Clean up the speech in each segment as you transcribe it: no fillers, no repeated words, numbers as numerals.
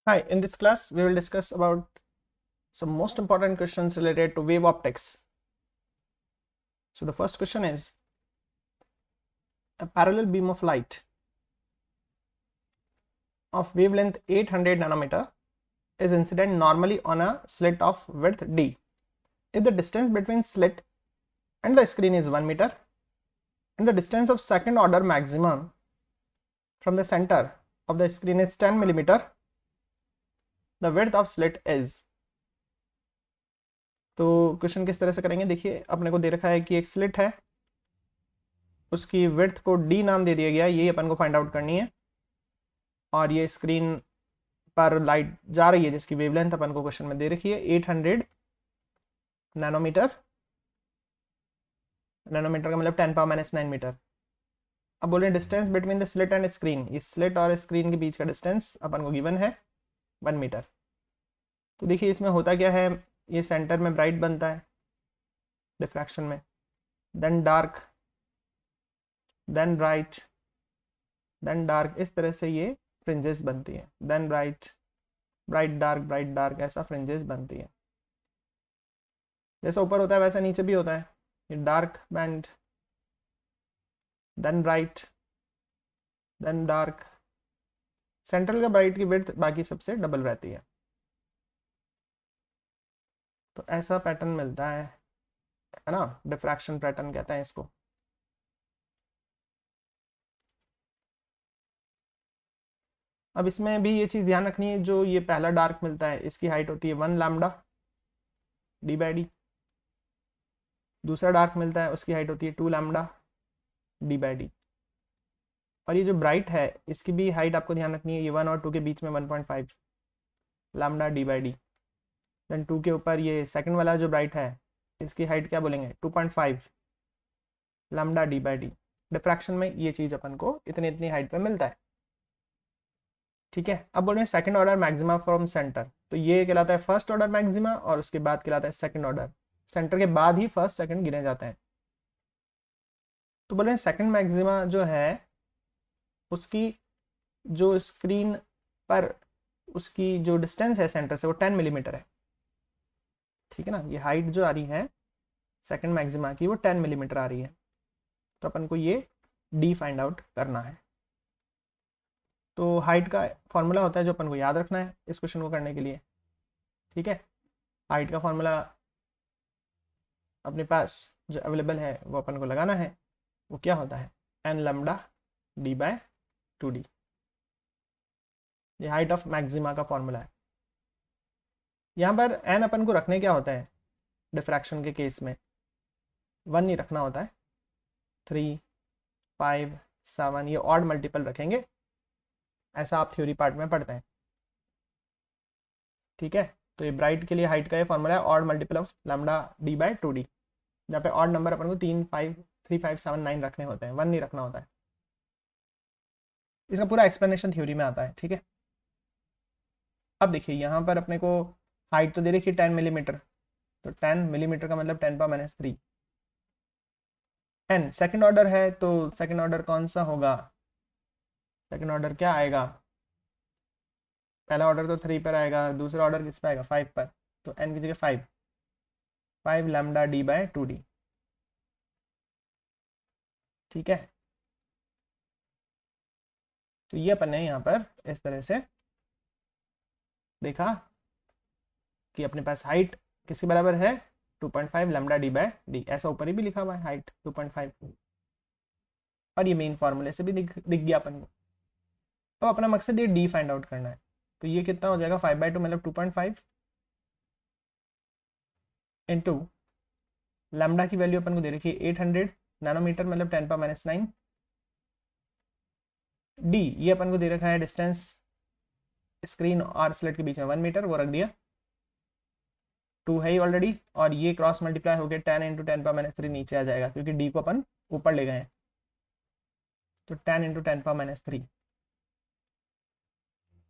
Hi, in this class we will discuss about some most important questions related to wave optics. So the first question is, a parallel beam of light of wavelength 800 nanometer is incident normally on a slit of width d. If the distance between slit and the screen is 1 meter and the distance of second order maximum from the center of the screen is 10 millimeter, the width of slit is. तो question किस तरह से करेंगे, देखिए अपने को दे रखा है कि एक स्लिट है, उसकी विड्थ को डी नाम दे दिया गया, ये अपन को फाइंड आउट करनी है, और ये स्क्रीन पर लाइट जा रही है जिसकी वेवलेंथ अपन को क्वेश्चन में दे रखी है 800 नैनोमीटर। नैनोमीटर का मतलब 10⁻⁹ मीटर। अब बोले distance between the slit and screen, इस स्लिट और स्क्रीन के बीच का डिस्टेंस अपन को गिवन है 1 मीटर। तो देखिए इसमें होता क्या है, ये सेंटर में ब्राइट बनता है डिफ्रैक्शन में, then dark, then bright, then dark, इस तरह से ये फ्रिंजेस बनती है, देन ब्राइट, ब्राइट डार्क, ऐसा फ्रिंजेस बनती है। जैसा ऊपर होता है वैसा नीचे भी होता है, ये dark band, then bright, then dark. Central का ब्राइट की विड्थ बाकी सबसे डबल रहती है, तो ऐसा पैटर्न मिलता है ना, डिफ्रैक्शन पैटर्न कहते हैं इसको। अब इसमें भी ये चीज़ ध्यान रखनी है, जो ये पहला डार्क मिलता है इसकी हाइट होती है 1 लैम्डा d/d। दूसरा डार्क मिलता है उसकी हाइट होती है 2 लैम्डा d/d। और ये जो ब्राइट है इसकी भी हाइट आपको ध्यान रखनी है, ये 1 और 2 के बीच में 1.5 लैम्डा d/d। देन 2 के ऊपर ये सेकंड वाला जो ब्राइट है इसकी हाइट क्या बोलेंगे, 2.5 लैम्डा d/d। डिफ्रैक्शन में ये चीज़ अपन को इतनी हाइट पे मिलता है, ठीक है। अब बोल रहे हैं second order maxima from centre, तो ये कहलाता है फर्स्ट ऑर्डर मैक्सिमा और उसके बाद कहलाता है सेकंड ऑर्डर। सेंटर के बाद ही फर्स्ट सेकंड गिने जाते हैं। तो बोल रहे हैं सेकंड मैक्सिमा जो है उसकी जो स्क्रीन पर उसकी जो डिस्टेंस है सेंटर से वो 10 मिलीमीटर है, ठीक है ना। ये हाइट जो आ रही है सेकंड मैक्सिमा की वो 10 मिलीमीटर आ रही है, तो अपन को ये डी फाइंड आउट करना है। तो हाइट का फॉर्मूला होता है जो अपन को याद रखना है इस क्वेश्चन को करने के लिए, ठीक है। हाइट का फॉर्मूला अपने पास जो अवेलेबल है वो अपन को लगाना है, वो क्या होता है, n लैम्डा d/2d। ये हाइट ऑफ मैक्सिमा का फॉर्मूला है। यहाँ पर n अपन को रखने क्या होता है डिफ्रैक्शन के केस में, 1 नहीं रखना होता है, 3, 5, 7 ये ऑड मल्टीपल रखेंगे, ऐसा आप थ्योरी पार्ट में पढ़ते हैं, ठीक है। तो ये ब्राइट के लिए हाइट का ये फॉर्मूला है odd multiple of lambda d/2d, जहाँ पे ऑड नंबर अपन को 3, 5, 7, 9 रखने होते हैं, 1 नहीं रखना होता है। इसका पूरा एक्सप्लेनेशन थ्योरी में आता है, ठीक है। अब देखिए यहाँ पर अपने को हाइट तो दे रखी है 10 मिलीमीटर, तो 10 मिलीमीटर का मतलब 10⁻³ n सेकंड ऑर्डर है, तो सेकंड ऑर्डर कौन सा होगा, सेकंड ऑर्डर क्या आएगा, पहला ऑर्डर तो 3 पर आएगा, दूसरा ऑर्डर किस पे आएगा 5 पर, तो n की जगह 5 लैम्डा d/2d, ठीक है। तो ये अपन ने यहाँ पर इस तरह से देखा कि अपने पास हाइट किसके बराबर है 2.5 लैम्डा d/d, ऐसा ऊपर ही भी लिखा हुआ है हाइट 2.5, और ये मेन फॉर्मूले से भी दिख गया अपन को। अब अपना मकसद ये d फाइंड आउट करना है, तो ये कितना हो जाएगा 5/2 मतलब 2.5 इंटू लैम्डा की वैल्यू अपन को दे रखी है 800 नैनोमीटर मतलब 10⁻⁹ d ये अपन को दे रखा है डिस्टेंस स्क्रीन और स्लिट के बीच में 1 मीटर, वो रख दिया, 2 है ही ऑलरेडी, और ये क्रॉस मल्टीप्लाई हो गया 10 इंटू 10⁻³ नीचे आ जाएगा क्योंकि d को अपन ऊपर ले गए हैं, तो 10 इंटू 10⁻³।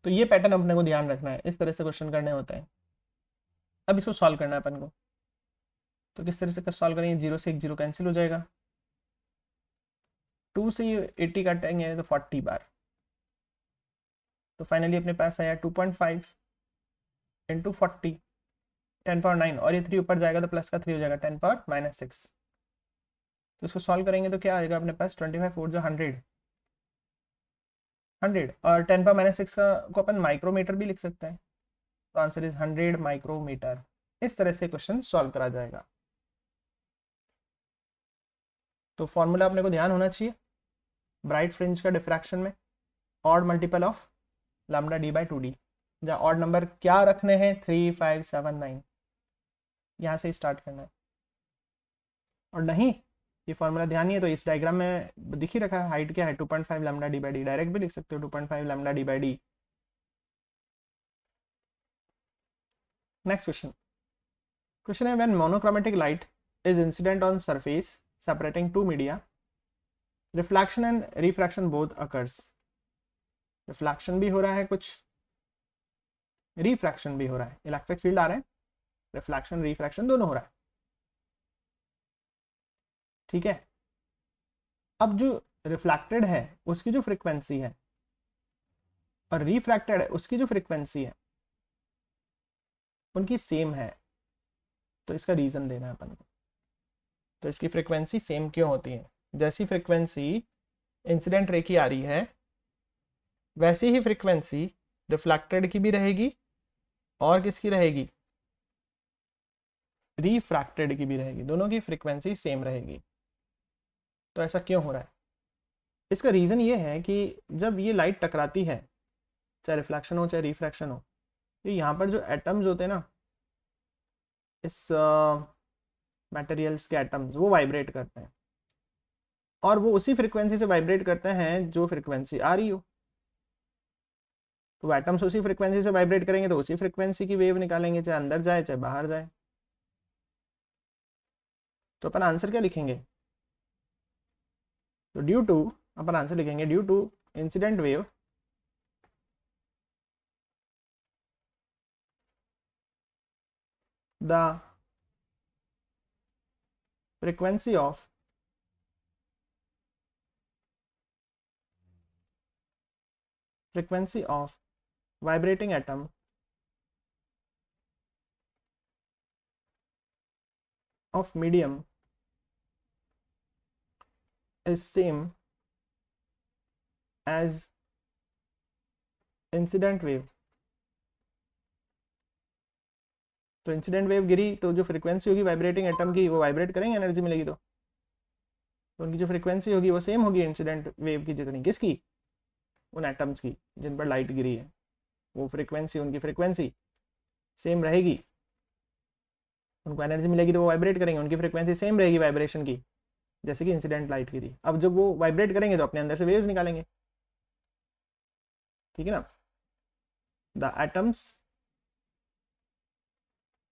तो ये पैटर्न अपने को ध्यान रखना है, इस तरह से क्वेश्चन करने होते हैं। अब इसको सॉल्व करना है अपन को, तो किस तरह से कर सॉल्व करेंगे, 0 से 1 0 कैंसिल हो जाएगा, 2 से 80 काटेंगे तो 40 बार, तो फाइनली अपने पास आया 2.5 इंटू 40 10⁻⁹, और ये 3 ऊपर जाएगा तो प्लस का 3 हो जाएगा 10⁻⁻6। तो इसको सॉल्व करेंगे तो क्या आएगा अपने पास 25 4 जो 100 और 10⁻⁻6 का को अपन माइक्रोमीटर भी लिख सकते हैं, तो आंसर इज 100 माइक्रोमीटर। इस तरह से क्वेश्चन सॉल्व करा जाएगा। तो फॉर्मूला अपने को ध्यान होना चाहिए, ब्राइट फ्रिंज का डिफ्रैक्शन में odd multiple of lambda D by 2d, जहाँ ऑड नंबर क्या रखने हैं 3 5 7 9, यहाँ से स्टार्ट करना है। और नहीं ये फॉर्मूला ध्यान नहीं है तो इस डायग्राम में दिख ही रखा है, हाइट क्या है 2.5 lambda D by D, direct भी लिख सकते हो 2.5 lambda D by D. Next question है when monochromatic light is incident on surface separating two media, reflection and refraction both occurs. Reflection भी हो रहा है कुछ, रिफ्रैक्शन भी हो रहा है, इलेक्ट्रिक फील्ड आ रहे हैं, रिफ्लेक्शन रिफ्रैक्शन दोनों हो रहा है, ठीक है। अब जो रिफ्लेक्टेड है उसकी जो फ्रीक्वेंसी है और रिफ्रैक्टेड है उसकी जो फ्रीक्वेंसी है उनकी सेम है, तो इसका रीजन देना है अपन को। तो इसकी फ्रीक्वेंसी सेम क्यों होती है? जैसी फ्रीक्वेंसी इंसिडेंट रे की आ रही है वैसी ही फ्रीक्वेंसी रिफ्लेक्टेड की भी रहेगी और किसकी रहेगी, रिफ्रैक्टेड की भी रहेगी, दोनों की फ्रीक्वेंसी सेम रहेगी। तो ऐसा क्यों हो रहा है? इसका रीज़न ये है कि जब ये लाइट टकराती है, चाहे रिफ्लेक्शन हो चाहे रिफ्रैक्शन हो, तो यहाँ पर जो एटम्स होते हैं ना, इस मटेरियल्स के एटम्स वो वाइब्रेट करते हैं और वो उसी फ्रीक्वेंसी से वाइब्रेट करते हैं जो फ्रीक्वेंसी आ रही हो। तो एटम्स उसी फ्रीक्वेंसी से वाइब्रेट करेंगे तो उसी फ्रीक्वेंसी की वेव निकालेंगे, चाहे अंदर जाए चाहे बाहर जाए। तो अपन आंसर क्या लिखेंगे? तो ड्यू टू, अपन आंसर लिखेंगे due to incident wave the frequency of vibrating atom of medium is same as incident wave। तो इंसिडेंट वेव गिरी तो जो फ्रीक्वेंसी होगी वाइब्रेटिंग एटम की वो वाइब्रेट करेंगे, एनर्जी मिलेगी, तो उनकी जो फ्रीक्वेंसी होगी वो सेम होगी इंसिडेंट वेव की जितनी, किसकी, उन एटम्स की जिन पर लाइट गिरी है, वो फ्रीक्वेंसी उनकी फ्रीक्वेंसी सेम रहेगी, उनको एनर्जी मिलेगी तो वो वाइब्रेट करेंगे, उनकी फ्रीक्वेंसी सेम रहेगी वाइब्रेशन की जैसे कि इंसिडेंट लाइट की थी। अब जब वो वाइब्रेट करेंगे तो अपने अंदर से वेव्स निकालेंगे, ठीक है ना। The atoms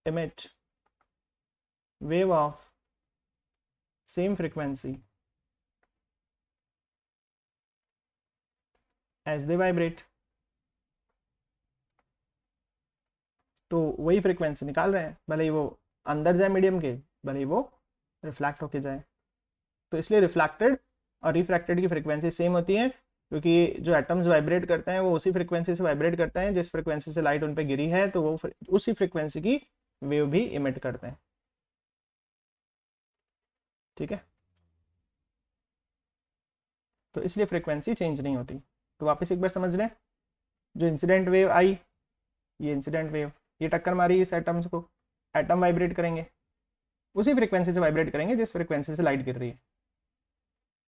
emit wave of same frequency as they vibrate। तो वही फ्रीक्वेंसी निकाल रहे हैं, भले ही वो अंदर जाए मीडियम के, भले ही वो रिफ्लेक्ट होके जाए। तो इसलिए रिफ्लेक्टेड और रिफ्रैक्टेड की फ्रीक्वेंसी सेम होती है, क्योंकि जो एटम्स वाइब्रेट करते हैं वो उसी फ्रीक्वेंसी से वाइब्रेट करते हैं जिस फ्रीक्वेंसी से लाइट उन पर गिरी है, तो वो उसी फ्रीक्वेंसी की वेव भी इमिट करते हैं, ठीक है। तो इसलिए फ्रीक्वेंसी चेंज नहीं होती। तो वापस एक बार समझ लें, जो इंसिडेंट वेव आई, ये इंसिडेंट वेव, ये टक्कर मारी इस एटम्स को, एटम वाइब्रेट करेंगे, उसी फ्रीक्वेंसी से वाइब्रेट करेंगे जिस फ्रीक्वेंसी से लाइट गिर रही है।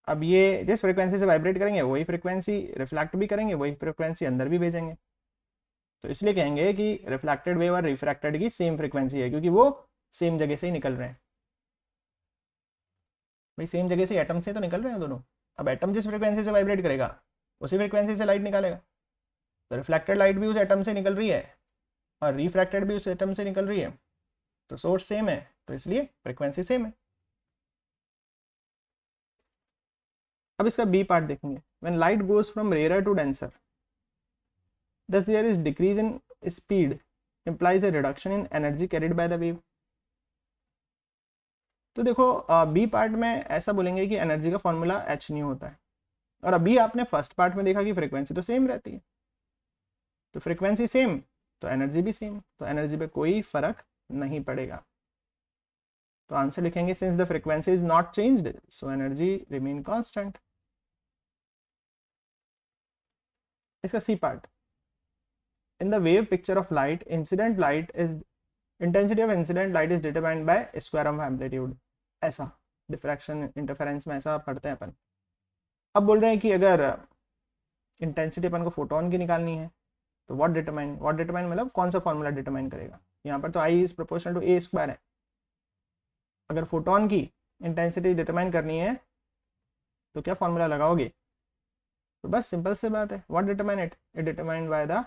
अब ये जिस फ्रीक्वेंसी से वाइब्रेट करेंगे वही फ्रीक्वेंसी रिफ्लेक्ट भी करेंगे, वही फ्रीक्वेंसी अंदर भी भेजेंगे। तो इसलिए कहेंगे कि रिफ्लेक्टेड वेव और रिफ्रैक्टेड की सेम फ्रीक्वेंसी है, क्योंकि वो सेम जगह से ही निकल रहे हैं। भाई सेम जगह से एटम से तो निकल रहे हैं दोनों। अब एटम जिस फ्रीक्वेंसी से वाइब्रेट करेगा उसी फ्रीक्वेंसी से लाइट निकालेगा, तो रिफ्लेक्टेड लाइट भी उस एटम से निकल रही है और रिफ्रैक्टेड भी उस एटम से निकल रही है, तो सोर्स सेम है, तो इसलिए फ्रीक्वेंसी सेम है। अब इसका बी पार्ट देखेंगे, when light goes from rare to denser thus there is decrease in speed implies a reduction in energy carried by the wave। तो देखो बी पार्ट में ऐसा बोलेंगे कि एनर्जी का फॉर्मूला एच न्यू होता है, और अभी आपने फर्स्ट पार्ट में देखा कि फ्रीक्वेंसी तो सेम रहती है, तो फ्रीक्वेंसी सेम तो एनर्जी भी सेम, तो एनर्जी पे कोई फर्क नहीं पड़ेगा। तो आंसर लिखेंगे since the frequency is not changed so energy remain constant. इसका C part, in the wave picture of light incident light is intensity of incident light is determined by square of amplitude. ऐसा diffraction interference में ऐसा पढ़ते हैं अपन। अब बोल रहे हैं कि अगर इंटेंसिटी अपन को फोटोन की निकालनी है तो व्हाट डिटरमाइन मतलब कौन सा फॉर्मूला डिटरमाइन करेगा। यहाँ पर तो I is proportional to A square है। अगर फोटोन की इंटेंसिटी डिटरमाइन करनी है तो क्या फॉर्मूला लगाओगे। तो बस सिंपल से बात है, what determine it determined by the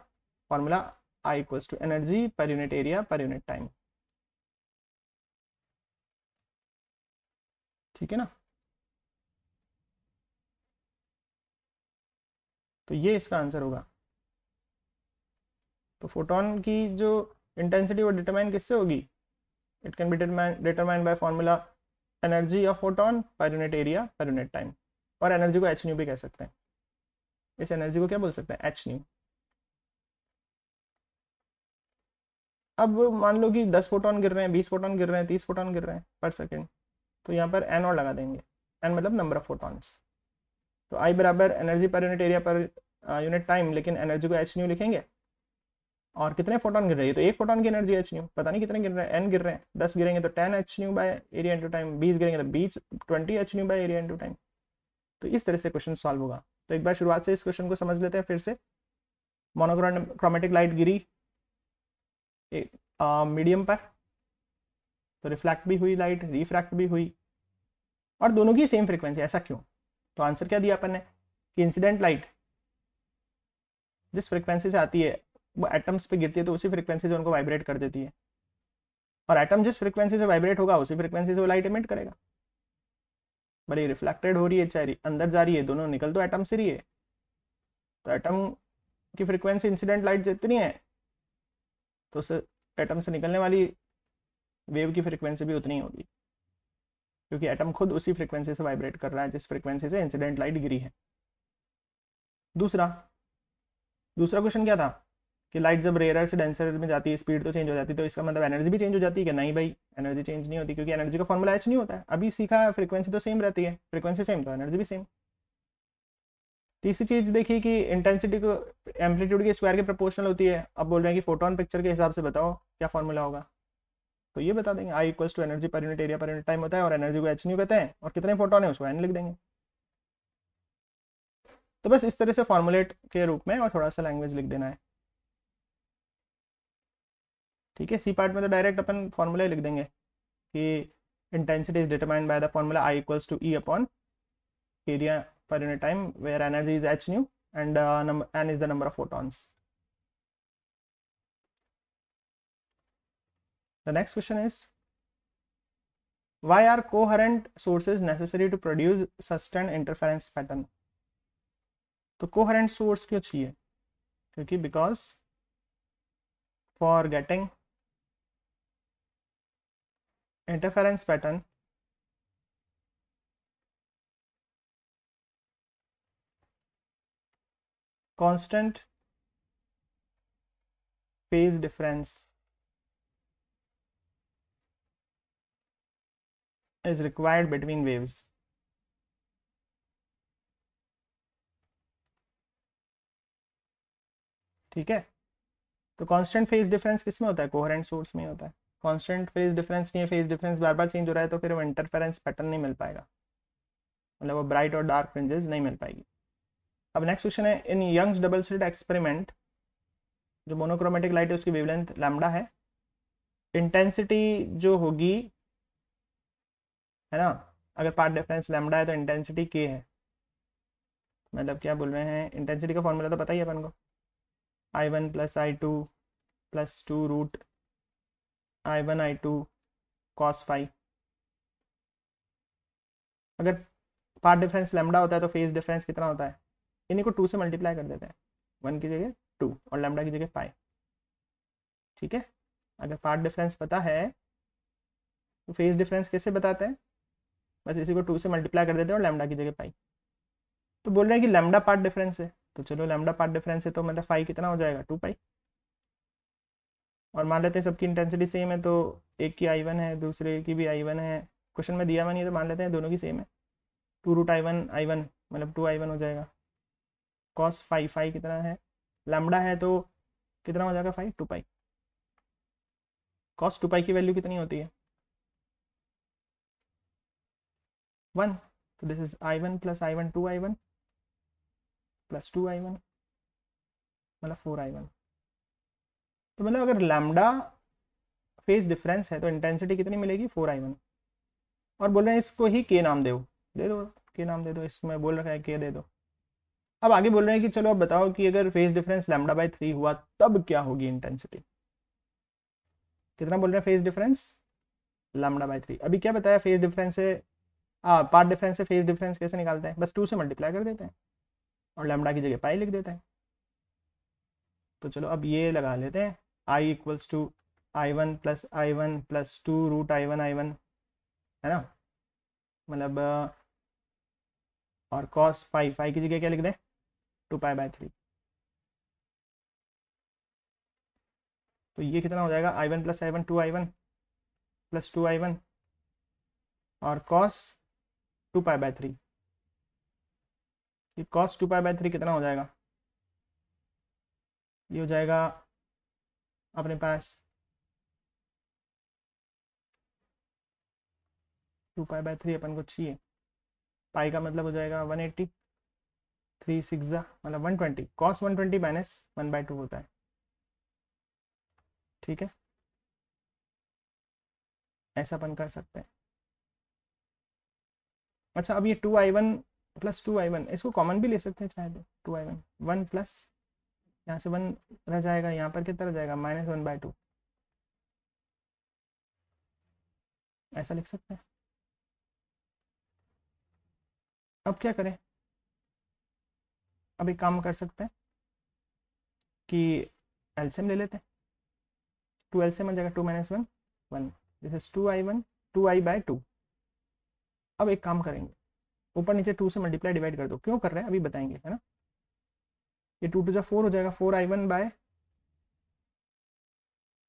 formula I equals to energy per unit area per unit time. ठीक है ना। तो ये इसका आंसर होगा। तो फोटोन की जो इंटेंसिटी वो डिटरमाइन किससे होगी, it can be determined by formula energy of photon पर unit area per unit time. और एनर्जी को एच न्यू भी कह सकते हैं। इस एनर्जी को क्या बोल सकते हैं, एच न्यू। अब मान लो कि 10 फोटोन गिर रहे हैं, 20 फोटोन गिर रहे हैं, 30 फोटोन गिर रहे हैं पर सेकेंड, तो यहाँ पर एन और लगा देंगे। एन मतलब नंबर ऑफ फोटॉन्स। तो आई बराबर energy per unit area per unit time, लेकिन एनर्जी को एच न्यू लिखेंगे। और कितने फोटोन गिर रहे हैं, तो एक फोटोन की एनर्जी एच न्यू, पता नहीं कितने गिर रहे हैं, एन गिर रहे हैं। 10 गिरेंगे तो 10 H new by area into time, 20 गिरेंगे तो 20 H new by area into time. तो इस तरह से क्वेश्चन सॉल्व होगा। तो एक बार शुरुआत से इस क्वेश्चन को समझ लेते हैं फिर से। मोनोक्रोमेटिक लाइट गिरी मीडियम पर, तो रिफ्लेक्ट भी हुई लाइट, रिफ्रैक्ट भी हुई, और दोनों की सेम फ्रीक्वेंसी। ऐसा क्यों। तो आंसर क्या दिया अपन ने कि इंसिडेंट लाइट जिस फ्रीक्वेंसी से आती है वो एटम्स पे गिरती है तो उसी फ्रीक्वेंसी से उनको वाइब्रेट कर देती है, और एटम जिस फ्रीक्वेंसी से वाइब्रेट होगा उसी फ्रीक्वेंसी से वो लाइट इमिट करेगा। भले रिफ्लेक्टेड हो रही है चाहे अंदर जा रही है, दोनों निकल तो एटम से रही है। तो एटम की फ्रीक्वेंसी इंसिडेंट लाइट जितनी है तो उस एटम से निकलने वाली वेव की फ्रीक्वेंसी भी उतनी ही होगी, क्योंकि एटम खुद उसी फ्रीक्वेंसी से वाइब्रेट कर रहा है जिस फ्रीक्वेंसी से इंसिडेंट लाइट गिरी है। दूसरा क्वेश्चन क्या था कि लाइट जब रेयर से डेंसर में जाती है स्पीड तो चेंज हो जाती है, तो इसका मतलब एनर्जी भी चेंज हो जाती है कि नहीं भाई, एनर्जी चेंज नहीं होती, क्योंकि एनर्जी का फॉर्मूला एच नहीं होता है। अभी सीखा है फ्रीक्वेंसी तो सेम रहती है, फ्रीक्वेंसी सेम तो एनर्जी भी सेम। तीसरी चीज देखिए कि इंटेंसिटी को एम्पलीट्यूड के स्क्वायर के प्रोपोर्शनल होती है। अब बोल रहे हैं कि फोटोन पिक्चर के हिसाब से बताओ क्या फॉर्मूला होगा, तो ये बता देंगे I equals to energy per unit area per unit time होता है, और एनर्जी को एच न्यू कहते हैं, और कितने फोटोन है उसको एन लिख देंगे। तो बस इस तरह से फॉर्मुलेट के रूप में और थोड़ा सा लैंग्वेज लिख देना है। ठीक है। सी पार्ट में तो डायरेक्ट अपन फॉर्मूला लिख देंगे कि intensity is determined by the formula I equals to E upon area per unit time where energy is H nu and N is the number of photons. The next question is, why are coherent sources necessary to produce sustained interference pattern? तो coherent source क्यों चाहिए, क्योंकि because for getting interference pattern constant phase difference is required between waves. ठीक है। तो constant phase difference किस में होता है, कोहेरेंट सोर्स में होता है। कांस्टेंट फेज डिफरेंस नहीं है, फेज डिफरेंस बार बार चेंज हो रहा है, तो फिर वो इंटरफेरेंस पैटर्न नहीं मिल पाएगा, मतलब वो ब्राइट और डार्क फ्रिंजेस नहीं मिल पाएगी। अब नेक्स्ट क्वेश्चन है, in Young's double slit experiment जो मोनोक्रोमेटिक लाइट है उसकी वेवलेंथ लैम्बडा है, इंटेंसिटी जो होगी है ना, अगर पार्ट डिफरेंस लैम्बडा है तो इंटेंसिटी के है। मतलब क्या बोल रहे हैं, इंटेंसिटी का फॉर्मूला तो पता ही है अपन को, I1 plus I2 plus 2 root I1 I2 cos phi. अगर पार्ट डिफरेंस लैम्बडा होता है तो फेज डिफरेंस कितना होता है, इन्हीं को 2 से मल्टीप्लाई कर देते हैं, 1 की जगह 2 और लैम्बडा की जगह पाई। ठीक है। अगर पार्ट डिफरेंस पता है तो फेज डिफरेंस कैसे बताते हैं, बस इसी को 2 से मल्टीप्लाई कर देते हैं और लैम्बडा की जगह पाई। तो बोल रहे हैं कि लैम्बडा पार्ट डिफरेंस है, तो चलो लैम्डा पार्ट डिफरेंस है तो मतलब फाई कितना हो जाएगा 2 पाई। और मान लेते हैं सबकी इंटेंसिटी सेम है, तो एक की I1 है दूसरे की भी I1 है, क्वेश्चन में दिया हुआ नहीं है तो मान लेते हैं दोनों की सेम है। 2√I1 मतलब 2I1 हो जाएगा। कॉस फाई, फाई कितना है लैम्डा है तो कितना हो जाएगा फाई 2 पाई। कॉस 2 पाई की वैल्यू कितनी होती है 1, तो this is I1 plus I1 2I1 plus 2I1 मतलब 4I1। तो मतलब अगर लैम्डा फेज डिफरेंस है तो इंटेंसिटी कितनी मिलेगी 4I1। और बोल रहे हैं इसको ही के नाम दे दो के नाम दे दो, इसमें बोल रखा है के दे दो। अब आगे बोल रहे हैं कि चलो अब बताओ कि अगर फेज डिफरेंस λ/3 हुआ तब क्या होगी इंटेंसिटी। कितना बोल रहे हैं फेज डिफरेंस λ/3। अभी क्या बताया फेज डिफरेंस से पार्ट डिफरेंस से फेज डिफरेंस कैसे निकालते हैं, बस 2 से मल्टीप्लाई कर देते हैं और लैम्डा की जगह पाई लिख देते हैं। तो चलो अब ये लगा लेते हैं I = I1 + I1 + 2√I1 I1 है ना, मतलब और cos फाई, फाई की जगह क्या लिख दें 2π/3। तो ये कितना हो जाएगा I1 + I1 2I1 + 2I1 और cos 2π/3। ये cos 2π/3 कितना हो जाएगा, ये हो जाएगा अपने पास 2π/3 अपन को चाहिए, पाई का मतलब हो जाएगा 180, 3 6 मतलब 120, cos 120 - 1/2 होता है। ठीक है, ऐसा अपन कर सकते हैं। अच्छा अब ये 2I1 + 2I1 इसको कॉमन भी ले सकते हैं चाहे तो 2I1 1 प्लस यहाँ से 1 रह जाएगा, यहाँ पर कितना रह जाएगा -1/2, ऐसा लिख सकते हैं। अब क्या करें, अब एक काम कर सकते हैं कि एलसीएम ले लेते हैं। 2 एलसीएम आ जाएगा 2 - 1 1, दिस इज 2I1 2I/2। अब एक काम करेंगे ऊपर नीचे 2 से मल्टीप्लाई डिवाइड कर दो, क्यों कर रहे हैं अभी बताएंगे है ना। ये 2 2 4 हो जाएगा 4I1 बाय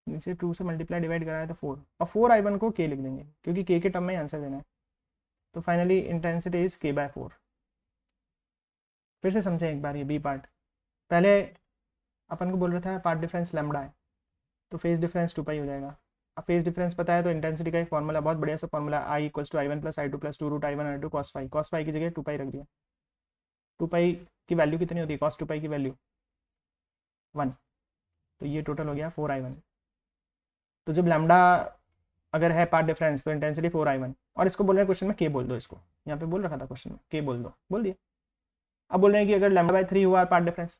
नीचे 2 से मल्टीप्लाई डिवाइड कराया तो 4 और 4I1 को के लिख देंगे क्योंकि के टर्म में आंसर देना है। तो फाइनली इंटेंसिटी इज k/4। फिर से समझें एक बार ये बी पार्ट। पहले अपन को बोल रहा था पार्ट डिफरेंस लैम्डा है तो फेज डिफरेंस 2 पाई हो जाएगा। अब फेज डिफरेंस पता है तो इंटेंसिटी का एक फॉर्मूला, बहुत बढ़िया सा formula, I = I1 + I2 + 2√I1 I2 cos phi. cos phi की जगह 2 पाई रख दिया। 2 पाई की वैल्यू कितनी होती है cos 2 पाई की वैल्यू 1, तो ये टोटल हो गया 4I1। तो जब लैम्डा अगर है पार्ट डिफरेंस तो इंटेंसिटी 4I1 और इसको बोल रहे हैं क्वेश्चन में के बोल दो, इसको यहाँ पे बोल रखा था क्वेश्चन में के बोल दो, बोल दिया। अब बोल रहे हैं कि अगर λ/3 हुआ पार्ट डिफरेंस,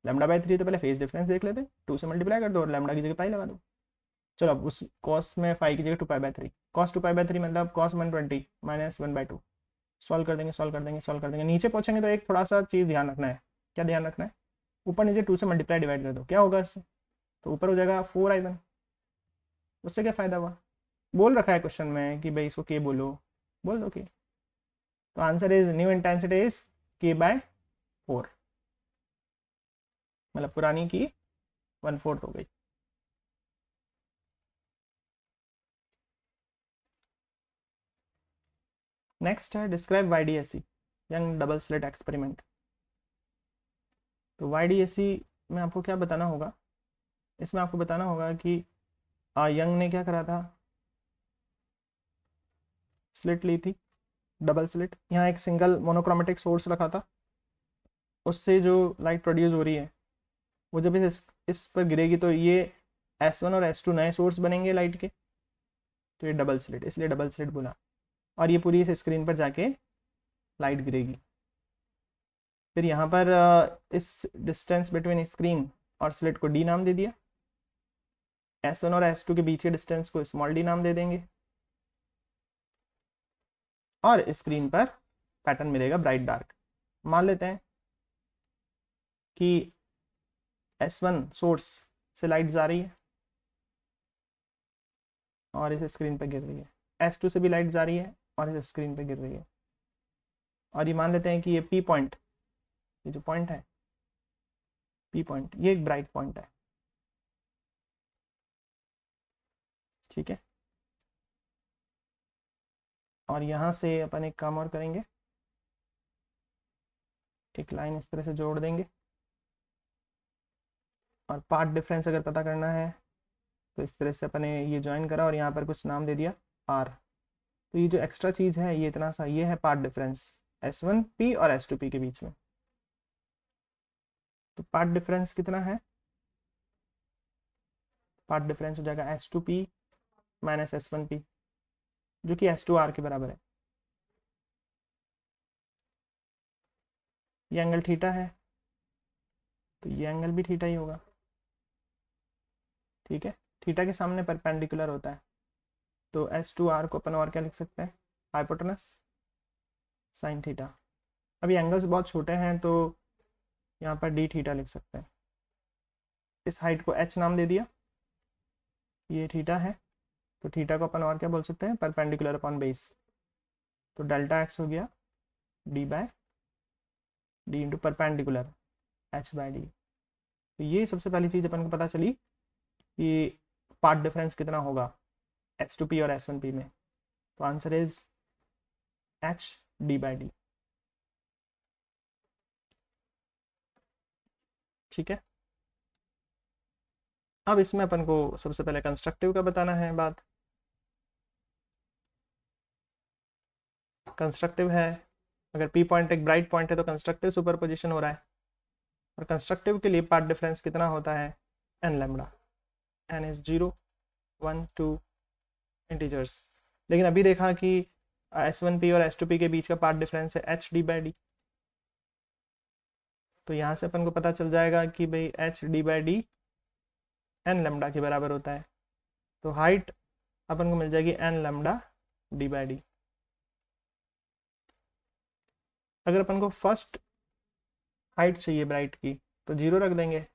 λ/3 तो पहले फेज डिफरेंस देख लेते हैं, 2 से मल्टीप्लाई कर दो और लैम्डा की जगह पाई लगा दो। चलो अब उस कॉस में फाई की जगह 2π/3, cos 2π/3 मतलब cos 120 - 1/2। सॉल्व कर देंगे सॉल्व कर देंगे सॉल्व कर देंगे, नीचे पहुंचेंगे तो एक थोड़ा सा चीज़ ध्यान रखना है। क्या ध्यान रखना है, ऊपर नीचे 2 से मल्टीप्लाई डिवाइड कर दो, क्या होगा इससे, तो ऊपर हो जाएगा 4I1। उससे क्या फ़ायदा हुआ, बोल रखा है क्वेश्चन में कि भाई इसको के बोलो, बोल दो के। तो answer is new intensity is k/4, मतलब पुरानी की 1/4 हो गई। नेक्स्ट है describe YDSE young double slit experiment. तो YDSE में आपको क्या बताना होगा, इसमें आपको बताना होगा कि यंग ने क्या करा था, स्लिट ली थी डबल स्लिट, यहाँ एक सिंगल मोनोक्रोमेटिक सोर्स रखा था, उससे जो लाइट प्रोड्यूस हो रही है वो जब इस पर गिरेगी तो ये S1 और S2 नए सोर्स बनेंगे लाइट के, तो ये डबल स्लिट, इसलिए डबल स्लिट बोला। और ये पूरी इस स्क्रीन पर जाके लाइट गिरेगी। फिर यहाँ पर इस डिस्टेंस बिटवीन स्क्रीन और स्लिट को D नाम दे दिया, S1 और S2 के बीच के डिस्टेंस को स्मॉल d नाम दे देंगे और स्क्रीन पर पैटर्न मिलेगा ब्राइट डार्क। मान लेते हैं कि S1 सोर्स से लाइट जा रही है और इस स्क्रीन पर गिर रही है, S2 से भी लाइट जा रही है और इस स्क्रीन पर गिर रही है। और ये मान लेते हैं कि ये P पॉइंट, ये जो पॉइंट है पी पॉइंट, ये एक ब्राइट पॉइंट है, ठीक है। और यहाँ से अपन एक काम और करेंगे, एक लाइन इस तरह से जोड़ देंगे, और पाथ डिफरेंस अगर पता करना है तो इस तरह से अपने ये ज्वाइन करा और यहाँ पर कुछ नाम दे दिया आर। तो ये जो एक्स्ट्रा चीज़ है ये इतना सा, ये है पाथ डिफरेंस S1P और S2P के बीच में। तो पाथ डिफरेंस कितना है, पाथ डिफरेंस हो जाएगा S2P माइनस S1P, जो कि S2R के बराबर है। ये एंगल थीटा है, तो ये एंगल भी थीटा ही होगा, ठीक है। थीटा के सामने परपेंडिकुलर होता है, तो S2R को अपन और क्या लिख सकते हैं, हाइपोटेनस साइन थीटा। अभी एंगल्स बहुत छोटे हैं तो यहाँ पर डी थीटा लिख सकते हैं। इस हाइट को h नाम दे दिया, ये थीटा है, तो थीटा को अपन और क्या बोल सकते हैं, परपेंडिकुलर अपॉन बेस, तो डेल्टा x हो गया d by D into perpendicular h by D. तो ये सबसे पहली चीज़ अपन को पता चली कि पाथ डिफरेंस कितना होगा S2P और S1P में। तो answer is h d by D, ठीक है। अब इसमें अपन को सबसे पहले कंस्ट्रक्टिव का बताना है बात। कंस्ट्रक्टिव है, अगर P पॉइंट एक ब्राइट पॉइंट है तो कंस्ट्रक्टिव सुपरपोजिशन हो रहा है, और कंस्ट्रक्टिव के लिए पाथ डिफरेंस कितना होता है, n lambda, n is 0 1 2 integers. लेकिन अभी देखा कि S1P और S2P के बीच का पाथ डिफरेंस है h d बाई डी, तो यहाँ से अपन को पता चल जाएगा कि भाई h d by D n lambda के बराबर होता है। तो हाइट अपन को मिल जाएगी n lambda d by D. अगर अपन को फर्स्ट हाइट चाहिए ब्राइट की तो 0 रख देंगे,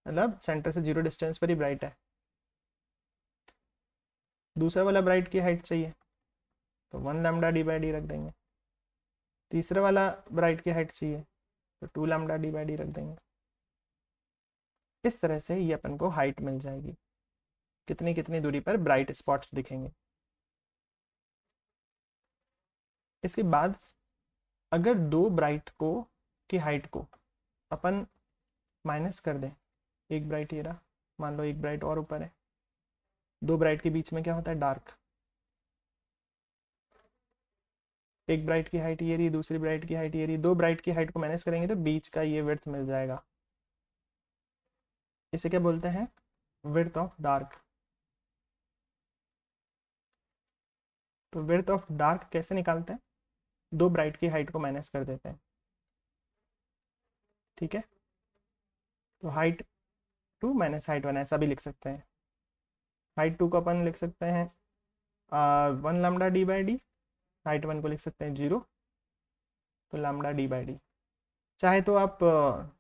मतलब सेंटर से 0 डिस्टेंस पर ही ब्राइट है। दूसरा वाला ब्राइट की हाइट चाहिए तो 1 लैम्डा डी बाई डी रख देंगे। तीसरा वाला ब्राइट की हाइट चाहिए तो 2 लैम्डा डी बाई डी रख देंगे। इस तरह से ये अपन को हाइट मिल जाएगी, कितनी कितनी दूरी पर ब्राइट स्पॉट्स दिखेंगे। इसके बाद अगर दो ब्राइट को की हाइट को अपन माइनस कर दें, एक ब्राइट ये रहा, मान लो एक ब्राइट और ऊपर है, दो ब्राइट के बीच में क्या होता है, डार्क। एक ब्राइट की हाइट ये रही, दूसरी ब्राइट की हाइट ये रही, दो ब्राइट की हाइट को माइनस करेंगे तो बीच का ये विड्थ मिल जाएगा। इसे क्या बोलते हैं, विड्थ ऑफ डार्क। तो विड्थ ऑफ डार्क कैसे निकालते हैं, दो ब्राइट की हाइट को माइनस कर देते हैं, ठीक है। तो हाइट 2 माइनस हाइट 1 ऐसा भी लिख सकते हैं। हाइट 2 को अपन लिख सकते हैं 1 lambda D by D, height 1 को लिख सकते हैं 0, तो लैम्डा डी बाई डी। चाहे तो आप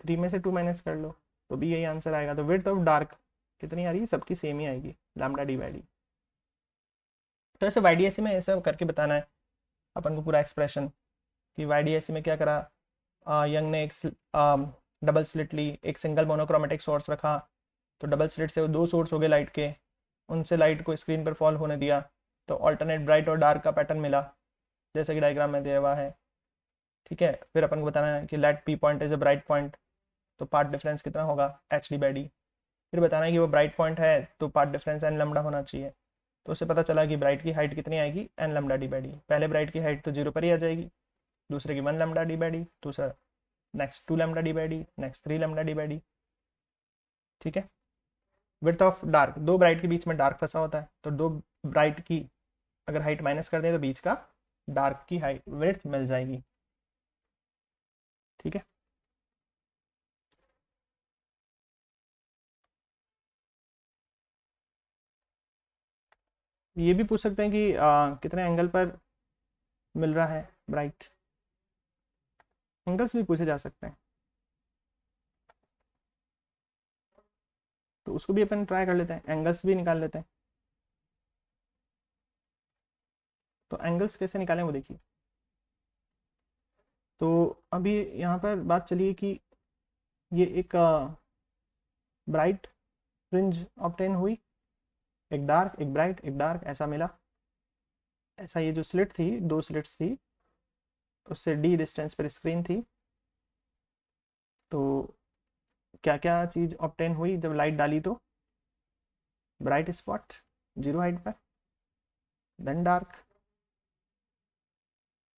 3 में से 2 माइनस कर लो तो भी यही आंसर आएगा। तो विड्थ ऑफ डार्क कितनी आ रही है, सबकी सेम ही आएगी, लैम्डा डी बाई डी। तो ऐसे YDSE में ऐसा करके बताना है अपन को पूरा एक्सप्रेशन कि YDSE में क्या करा, यंग ने एक डबल स्लिट ली, एक सिंगल मोनोक्रोमेटिक सोर्स रखा, तो डबल स्लिट से दो सोर्स हो गए लाइट के, उनसे लाइट को स्क्रीन पर फॉल होने दिया, तो ऑल्टरनेट ब्राइट और डार्क का पैटर्न मिला जैसे कि डायग्राम में दिया हुआ है, ठीक है। फिर अपन को बताना है कि let P point is a bright point, तो पाथ डिफरेंस कितना होगा, h d बाई डी। फिर बताना है कि वो ब्राइट पॉइंट है तो पाथ डिफरेंस n लैम्डा होना चाहिए। तो उससे पता चला कि ब्राइट की हाइट कितनी आएगी, n lambda D by D. पहले ब्राइट की हाइट तो 0 पर ही आ जाएगी, दूसरे की 1 लैम्डा डी बाई डी, दूसरा next 2 lambda D by D, next 3 lambda D by D, ठीक है। विड्थ ऑफ डार्क, दो ब्राइट के बीच में डार्क फंसा होता है, तो दो ब्राइट की अगर हाइट माइनस कर दें तो बीच का डार्क की हाइट विड्थ मिल जाएगी, ठीक है। ये भी पूछ सकते हैं कि कितने एंगल पर मिल रहा है ब्राइट, एंगल्स भी पूछे जा सकते हैं, तो उसको भी अपन ट्राई कर लेते हैं, एंगल्स भी निकाल लेते हैं। तो एंगल्स कैसे निकालें वो देखिए। तो अभी यहाँ पर बात चलिए कि ये एक ब्राइट फ्रिंज ऑब्टेन हुई, एक डार्क, एक ब्राइट, एक डार्क, ऐसा मिला। ऐसा ये जो स्लिट थी, 2 स्लिट्स थी, उससे d डिस्टेंस पर स्क्रीन थी। तो क्या क्या चीज़ ऑब्टेन हुई जब लाइट डाली? तो ब्राइट स्पॉट 0 हाइट पर, then dark,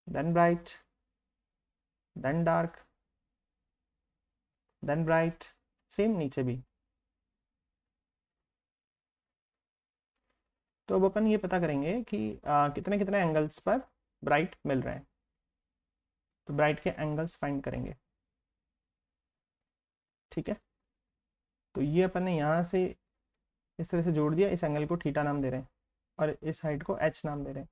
then bright, then dark, then bright, same नीचे भी। तो अब अपन ये पता करेंगे कि कितने कितने एंगल्स पर ब्राइट मिल रहे हैं। तो ब्राइट के एंगल्स फाइंड करेंगे, ठीक है। तो ये अपन ने यहाँ से इस तरह से जोड़ दिया, इस एंगल को थीटा नाम दे रहे हैं और इस हाइट को h नाम दे रहे हैं।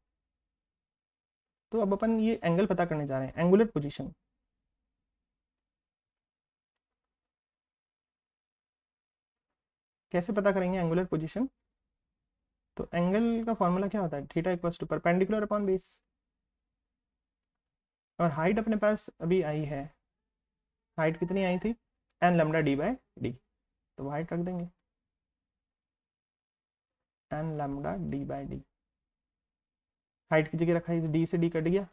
तो अब अपन ये एंगल पता करने जा रहे हैं, एंगुलर पोजीशन। कैसे पता करेंगे एंगुलर पोजीशन? तो एंगल का फॉर्मूला क्या होता है? Theta equals to perpendicular upon base. और हाइट अपने पास अभी आई है, हाइट कितनी आई थी? N lambda D by D. तो हाइट रख देंगे N lambda D by D. Height की जगह रखा है, डी से डी कट गया,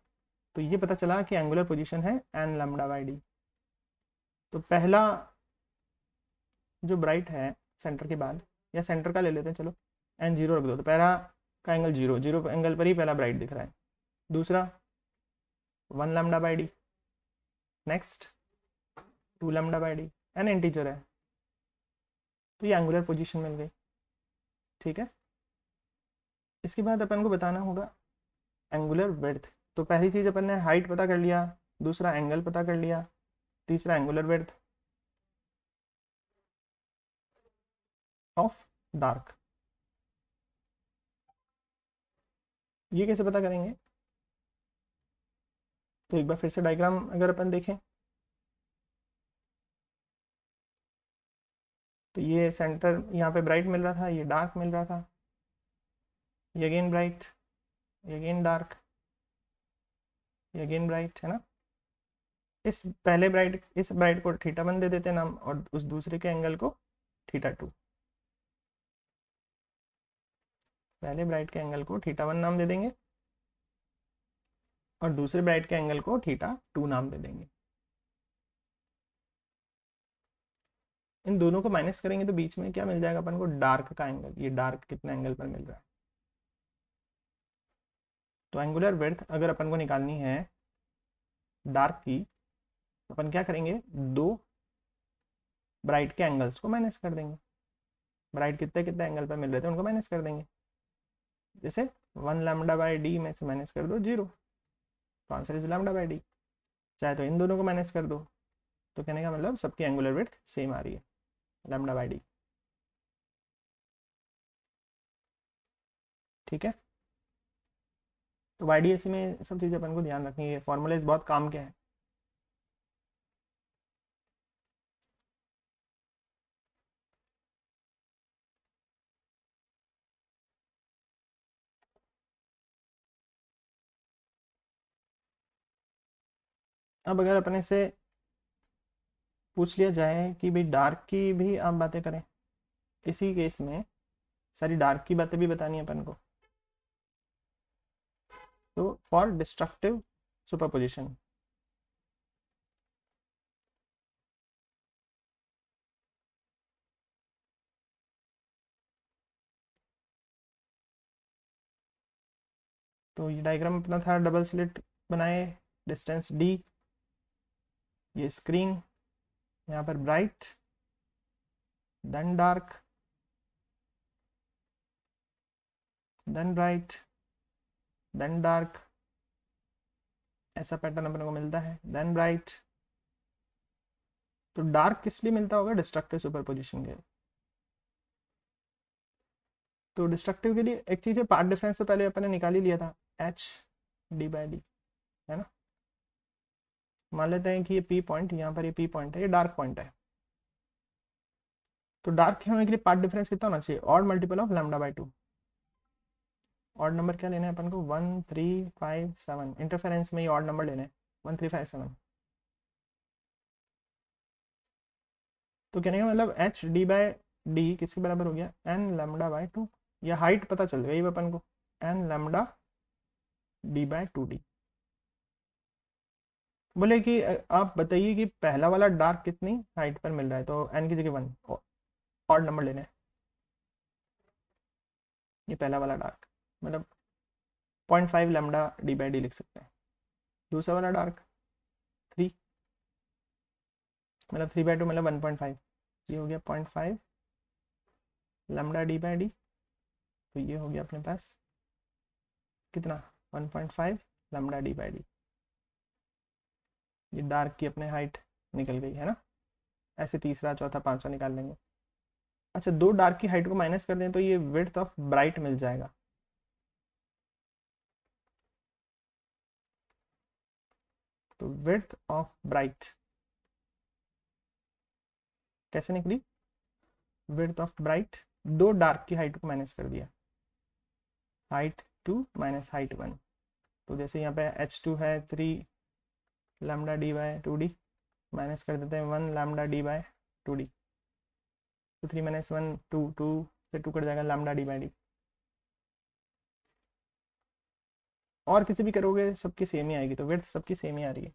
तो ये पता चला कि एंगुलर पोजीशन है एन लैम्डा बाई डी। तो पहला जो ब्राइट है सेंटर के बाद, या सेंटर का ले लेते हैं, चलो एन 0 रख दो, तो पहला का एंगल 0, 0 एंगल पर ही पहला ब्राइट दिख रहा है। दूसरा 1 lambda by D, next 2 lambda by D, N integer है, तो ये एंगुलर पोजीशन मिल गई, ठीक है। इसके बाद अपन को बताना होगा एंगुलर विड्थ। तो पहली चीज़ अपन ने हाइट पता कर लिया, दूसरा एंगल पता कर लिया, तीसरा एंगुलर विड्थ ऑफ डार्क। ये कैसे पता करेंगे? तो एक बार फिर से डायग्राम अगर अपन देखें, तो ये सेंटर यहाँ पे ब्राइट मिल रहा था, ये डार्क मिल रहा था, ये अगेन ब्राइट, ये अगेन डार्क, ये अगेन ब्राइट, है ना। इस ब्राइट को थीटा 1 दे देते नाम, और उस दूसरे के एंगल को थीटा 2। पहले ब्राइट के एंगल को थीटा 1 नाम दे देंगे और दूसरे ब्राइट के एंगल को थीटा 2 नाम दे देंगे। इन दोनों को माइनस करेंगे तो बीच में क्या मिल जाएगा अपन को? डार्क का एंगल। ये डार्क कितने एंगल पर मिल रहा है? तो एंगुलर विड्थ अगर अपन को निकालनी है डार्क की, तो अपन क्या करेंगे? 2 ब्राइट के एंगल्स को माइनस कर देंगे। ब्राइट कितने कितने एंगल पर मिल रहे थे उनको माइनस कर देंगे। जैसे 1 लैम्डा बाई डी में से माइनस कर दो 0, तो answer is lambda by D. चाहे तो इन दोनों को माइनस कर दो, तो कहने का मतलब सबकी एंगुलर विड्थ सेम आ रही है, लैम्डा बाई डी, ठीक है। तो YDAC में सब चीज़ें अपन को ध्यान रखनी है, फॉर्मूलेज बहुत काम के हैं। अब अगर अपने से पूछ लिया जाए कि भाई डार्क की भी आप बातें करें, इसी केस में सारी डार्क की बातें भी बतानी है अपन को। तो फॉर डिस्ट्रक्टिव सुपरपोजिशन, तो ये डायग्राम अपना था, डबल स्लिट बनाए, डिस्टेंस d, ये स्क्रीन, यहाँ पर bright, then dark, then bright, then dark, ऐसा पैटर्न अपन को मिलता है, देन ब्राइट। तो डार्क किस लिए मिलता होगा? डिस्ट्रक्टिव सुपरपोजिशन के। तो डिस्ट्रक्टिव के लिए एक चीज़ है, पार्ट डिफरेंस तो पहले अपन ने निकाल ही लिया था, h d बाई डी, है ना। मान लेते हैं कि ये P पॉइंट, यहाँ पर ये P पॉइंट है, ये डार्क पॉइंट है। तो डार्क होने के लिए पार्ट डिफरेंस कितना होना चाहिए? Odd multiple of lambda by 2। Odd number क्या लेना है अपन को? 1 3 5 7। इंटरफेरेंस में ये ऑड नंबर लेने हैं, 1 3 5 7। तो कहने का मतलब एच डी बाय डी किसके बराबर हो गया, एन लैम्डा बाय 2, या हाइट पता चल गई अपन को, N lambda D by 2 D. बोले कि आप बताइए कि पहला वाला डार्क कितनी हाइट पर मिल रहा है, तो एन की जगह 1 ऑड नंबर लेना है। ये पहला वाला डार्क मतलब 0.5 लैम्डा डी बाई डी लिख सकते हैं। दूसरा वाला डार्क 3 मतलब 3/2 मतलब 1.5, ये हो गया 0.5 लैम्डा डी बाई डी। तो ये हो गया अपने पास कितना, 1.5 लैम्डा डी बाई डी। ये डार्क की अपने हाइट निकल गई है ना। ऐसे तीसरा चौथा पांचवा निकाल लेंगे। अच्छा, दो डार्क की हाइट को माइनस कर दें तो ये विड्थ ऑफ ब्राइट मिल जाएगा। तो विड्थ ऑफ ब्राइट कैसे निकली, विड्थ ऑफ ब्राइट दो डार्क की हाइट को माइनस कर दिया, हाइट 2 माइनस हाइट 1। तो जैसे यहाँ पे h2 है 3 lambda D bye 2d, minus कर देते हैं 1 लैम्डा डी बाय 2d। तो 3 माइनस 1 2, 2 से 2 कट जाएगा, लैम्डा डी बाई डी। और किसी भी करोगे सबकी सेम ही आएगी, तो विड्थ सबकी सेम ही आ रही है।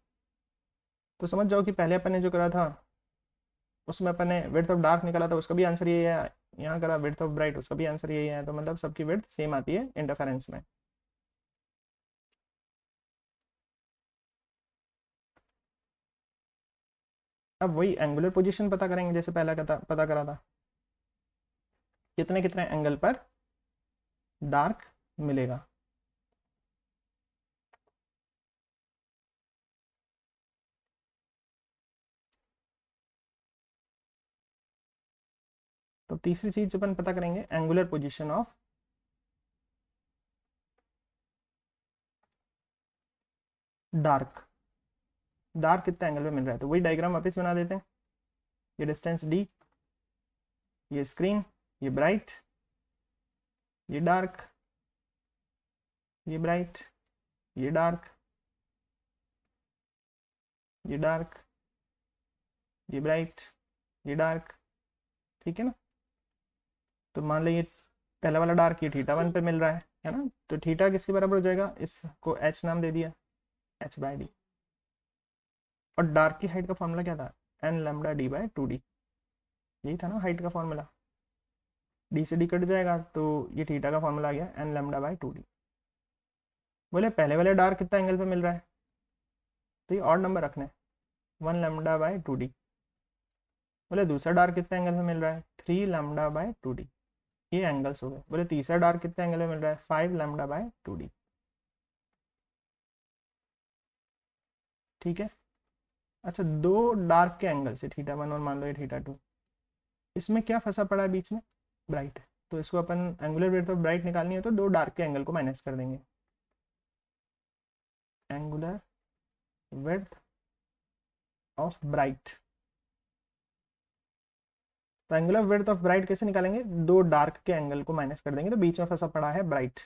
तो समझ जाओ कि पहले अपन ने जो करा था उसमें अपन ने विड्थ ऑफ डार्क निकाला था, उसका भी आंसर यही है। यहाँ करा विड्थ ऑफ ब्राइट, उसका भी आंसर यही है। तो मतलब सबकी विड्थ सेम आती है इंटरफेरेंस में। अब वही एंगुलर पोजीशन पता करेंगे जैसे पहला पता करा था, कितने कितने एंगल पर डार्क मिलेगा। तो तीसरी चीज अपन पता करेंगे angular position of dark. Dark कितने एंगल पे मिल रहा है, तो वही डायग्राम वापस बना देते हैं। ये डिस्टेंस d, ये स्क्रीन, ये ब्राइट, ये डार्क, ये ब्राइट, ये डार्क, ये डार्क, ये ब्राइट, ये डार्क। ठीक है ना। तो मान लो ये पहला वाला डार्क ये θ1 पे मिल रहा है ना। तो थीटा किसके बराबर हो जाएगा, इसको h नाम दे दिया, h बाई डी। और डार्क की हाइट का फॉर्मूला क्या था, N lambda D by 2d। यही था ना हाइट का फॉर्मूला। डी से डी कट जाएगा तो ये थीटा का फॉर्मूला आ गया एन लैम्डा बाई 2d। बोले पहले वाले डार्क कितना एंगल पे मिल रहा है, तो ये और नंबर रखना है 1 लैम्डा बाई 2d। बोले दूसरा डार्क कितने एंगल पे मिल रहा है, 3 लैम्डा बाई 2d। ये एंगल्स हो गए। बोले तीसरा डार्क कितने एंगल पे मिल रहा है, 5 लैम्डा बाई 2d। ठीक है। अच्छा, दो डार्क के एंगल से θ1 और मान लो ये θ2, इसमें क्या फंसा पड़ा है बीच में, ब्राइट। तो इसको अपन एंगुलर विड्थ ऑफ ब्राइट निकालनी है तो दो डार्क के एंगल को माइनस कर देंगे। एंगुलर विड्थ ऑफ ब्राइट, तो एंगुलर विड्थ ऑफ ब्राइट कैसे निकालेंगे, दो डार्क के एंगल को माइनस कर देंगे। तो बीच में फंसा पड़ा है ब्राइट।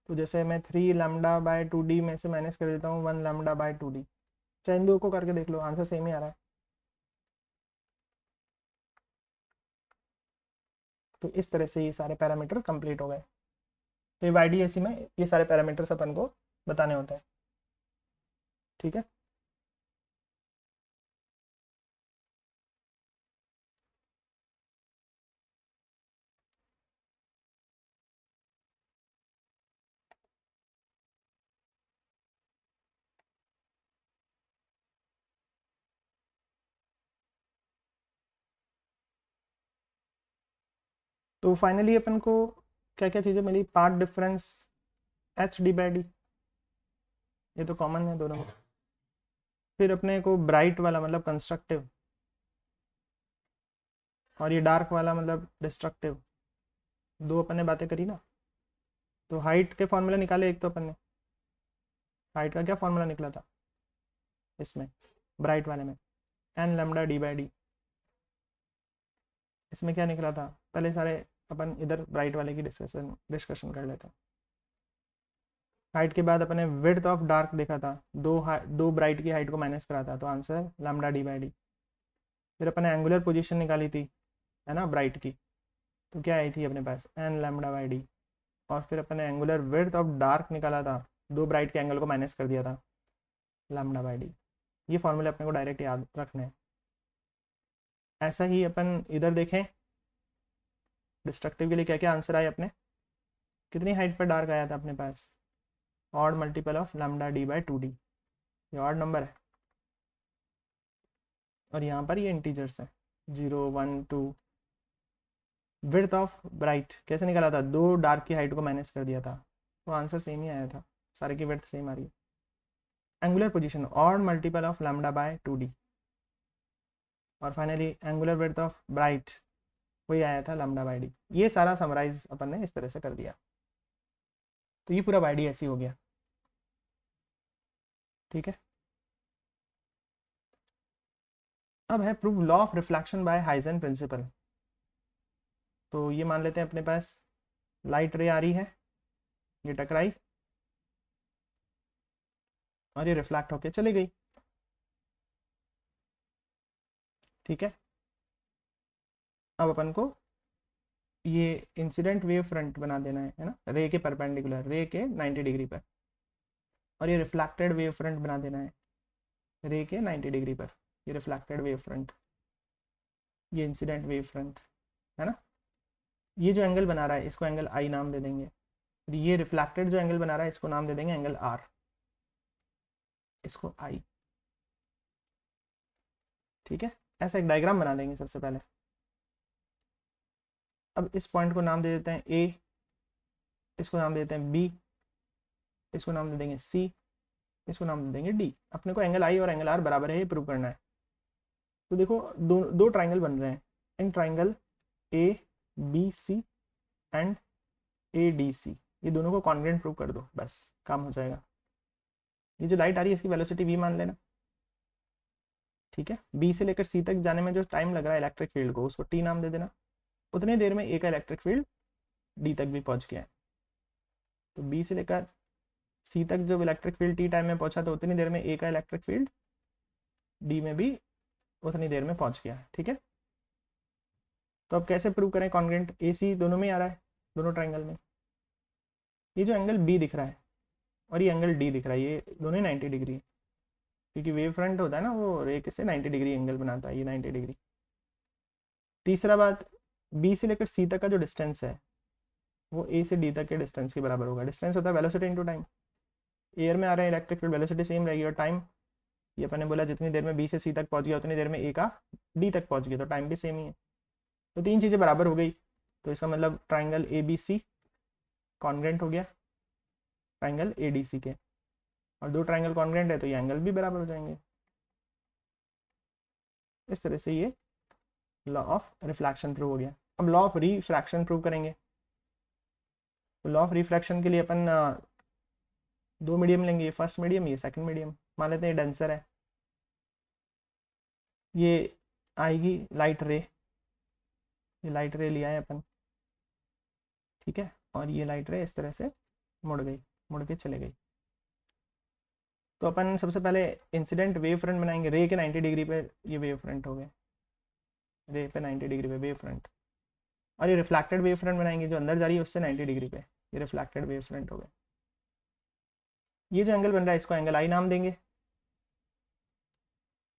तो जैसे मैं 3 लैम्डा बाय 2d में से माइनस कर देता हूँ 1 लैम्डा बाय 2d। चाहे इन दो को करके देख लो, आंसर सेम ही आ रहा है। तो इस तरह से ये सारे पैरामीटर कंप्लीट हो गए। तो ये YDAC में ये सारे पैरामीटर्स अपन को बताने होते हैं। ठीक है। तो फाइनली अपन को क्या क्या चीज़ें मिली, path difference H D by D, ये तो कॉमन है दोनों में। फिर अपने को ब्राइट वाला मतलब कंस्ट्रक्टिव, और ये डार्क वाला मतलब डिस्ट्रक्टिव, दो अपन ने बातें करी ना। तो हाइट के फॉर्मूला निकाले एक, तो अपन ने हाइट का क्या फॉर्मूला निकला था इसमें ब्राइट वाले में, N lambda D by D. इसमें क्या निकला था, पहले सारे अपन इधर ब्राइट वाले की डिस्कशन कर लेते हैं। हाइट के बाद अपन ने विड्थ ऑफ डार्क देखा था, दो ब्राइट की हाइट को माइनस करा था, तो answer lambda D by D. फिर अपन ने एंगुलर पोजीशन निकाली थी, है ना, ब्राइट की, तो क्या आई थी अपने पास एन लैम्बडा बाई डी। और फिर अपन ने एंगुलर विड्थ ऑफ डार्क निकाला था, दो ब्राइट के एंगल को माइनस कर दिया था, लैम्बडा बाई डी। ये फॉर्मूले अपने को डायरेक्ट याद रखने हैं। ऐसा ही अपन इधर देखें, डिस्ट्रक्टिव के लिए क्या क्या आंसर आए अपने, कितनी हाइट पर डार्क आया था अपने पास, odd multiple of lambda D by 2d, ये ऑड नंबर है, और यहाँ पर ये इंटीजर्स हैं 0 1 2। विड्थ ऑफ ब्राइट कैसे निकाला था, दो डार्क की हाइट को माइनस कर दिया था, तो आंसर सेम ही आया था, सारे की विड्थ सेम आ रही है। Angular position odd multiple of lambda by 2d, और finally angular width of bright वही आया था लैम्बडा बाय डी। ये सारा समराइज अपन ने इस तरह से कर दिया, तो ये पूरा बाय डी ऐसी हो गया, ठीक है। अब है prove law of reflection by Huygens principle. तो ये मान लेते हैं अपने पास लाइट रे आ रही है, ये टकराई और ये रिफ्लेक्ट होके चली गई, ठीक है। अब अपन को ये इंसिडेंट वेव फ्रंट बना देना है ना, रे के परपेंडिकुलर, रे के 90 डिग्री पर, और ये रिफ्लेक्टेड वेव फ्रंट बना देना है रे के 90 डिग्री पर, ये रिफ्लेक्टेड वेव फ्रंट, ये इंसिडेंट वेव फ्रंट, है ना। ये जो एंगल बना रहा है इसको एंगल आई नाम दे देंगे, ये रिफ्लेक्टेड जो एंगल बना रहा है इसको नाम दे देंगे एंगल आर, इसको आई, ठीक है। ऐसा एक डायग्राम बना देंगे सबसे पहले। अब इस पॉइंट को नाम दे देते हैं ए, इसको नाम दे देते हैं बी, इसको नाम दे देंगे सी, इसको नाम दे देंगे डी। अपने को एंगल आई और एंगल आर बराबर है ये प्रूव करना है। तो देखो दो ट्राइंगल बन रहे हैं, इन triangle A B C and A D C, ये दोनों को कॉन्ग्रुएंट प्रूव कर दो, बस काम हो जाएगा। ये जो लाइट आ रही है इसकी वेलोसिटी वी मान लेना, ठीक है। बी से लेकर सी तक जाने में जो टाइम लग रहा है इलेक्ट्रिक फील्ड को, उसको टी नाम दे देना। उतनी देर में ए का इलेक्ट्रिक फील्ड डी तक भी पहुंच गया है, तो बी से लेकर सी तक जब इलेक्ट्रिक फील्ड टी टाइम में पहुंचा तो उतनी देर में ए का इलेक्ट्रिक फील्ड डी में भी उतनी देर में पहुंच गया है, ठीक है। तो अब कैसे प्रूव करें कॉन्ग्रुएंट, ए सी दोनों में आ रहा है, दोनों ट्राइंगल में। ये जो एंगल बी दिख रहा है और ये एंगल डी दिख रहा है, ये दोनों ही 90 डिग्री, क्योंकि वेव फ्रंट होता है ना वो रे से 90 डिग्री एंगल बनाता है, ये 90 डिग्री। तीसरा बात, बी से लेकर सी तक का जो डिस्टेंस है वो ए से डी तक के डिस्टेंस के बराबर होगा। डिस्टेंस होता है वेलोसिटी इनटू टाइम, एयर में आ रहे हैं इलेक्ट्रिक फील्ड, वेलोसिटी सेम रहेगी, और टाइम ये अपन ने बोला जितनी देर में बी से सी तक पहुंच गया उतनी देर में ए का डी तक पहुंच गया, तो टाइम भी सेम ही है। तो तीन चीज़ें बराबर हो गई, तो इसका मतलब triangle A B C congruent हो गया ट्राइंगल ए डी सी के, और दो ट्राइंगल कॉन्ग्रुएंट है तो ये एंगल भी बराबर हो जाएंगे। इस तरह से ये लॉ ऑफ रिफ्लेक्शन प्रूव हो गया। अब लॉ ऑफ रिफ्रैक्शन प्रूव करेंगे। तो लॉ ऑफ रिफ्रैक्शन के लिए अपन दो मीडियम लेंगे, ये फर्स्ट मीडियम ये सेकंड मीडियम, मान लेते हैं डेंसर है, ये आएगी लाइट रे, ये लाइट रे लिया है अपन, ठीक है, और ये लाइट रे इस तरह से मुड़ गई, मुड़ के चले गई। तो अपन सबसे पहले इंसिडेंट वेव फ्रंट बनाएंगे, रे के 90 डिग्री पे ये वेव फ्रंट हो गए, रे पे 90 डिग्री पे वेव फ्रंट, और ये रिफ्लेक्टेड वेव फ्रंट बनाएंगे जो अंदर जा रही है उससे 90 डिग्री पे, ये रिफ्लेक्टेड वेव फ्रंट हो गए। ये जो एंगल बन रहा है इसको एंगल आई नाम देंगे,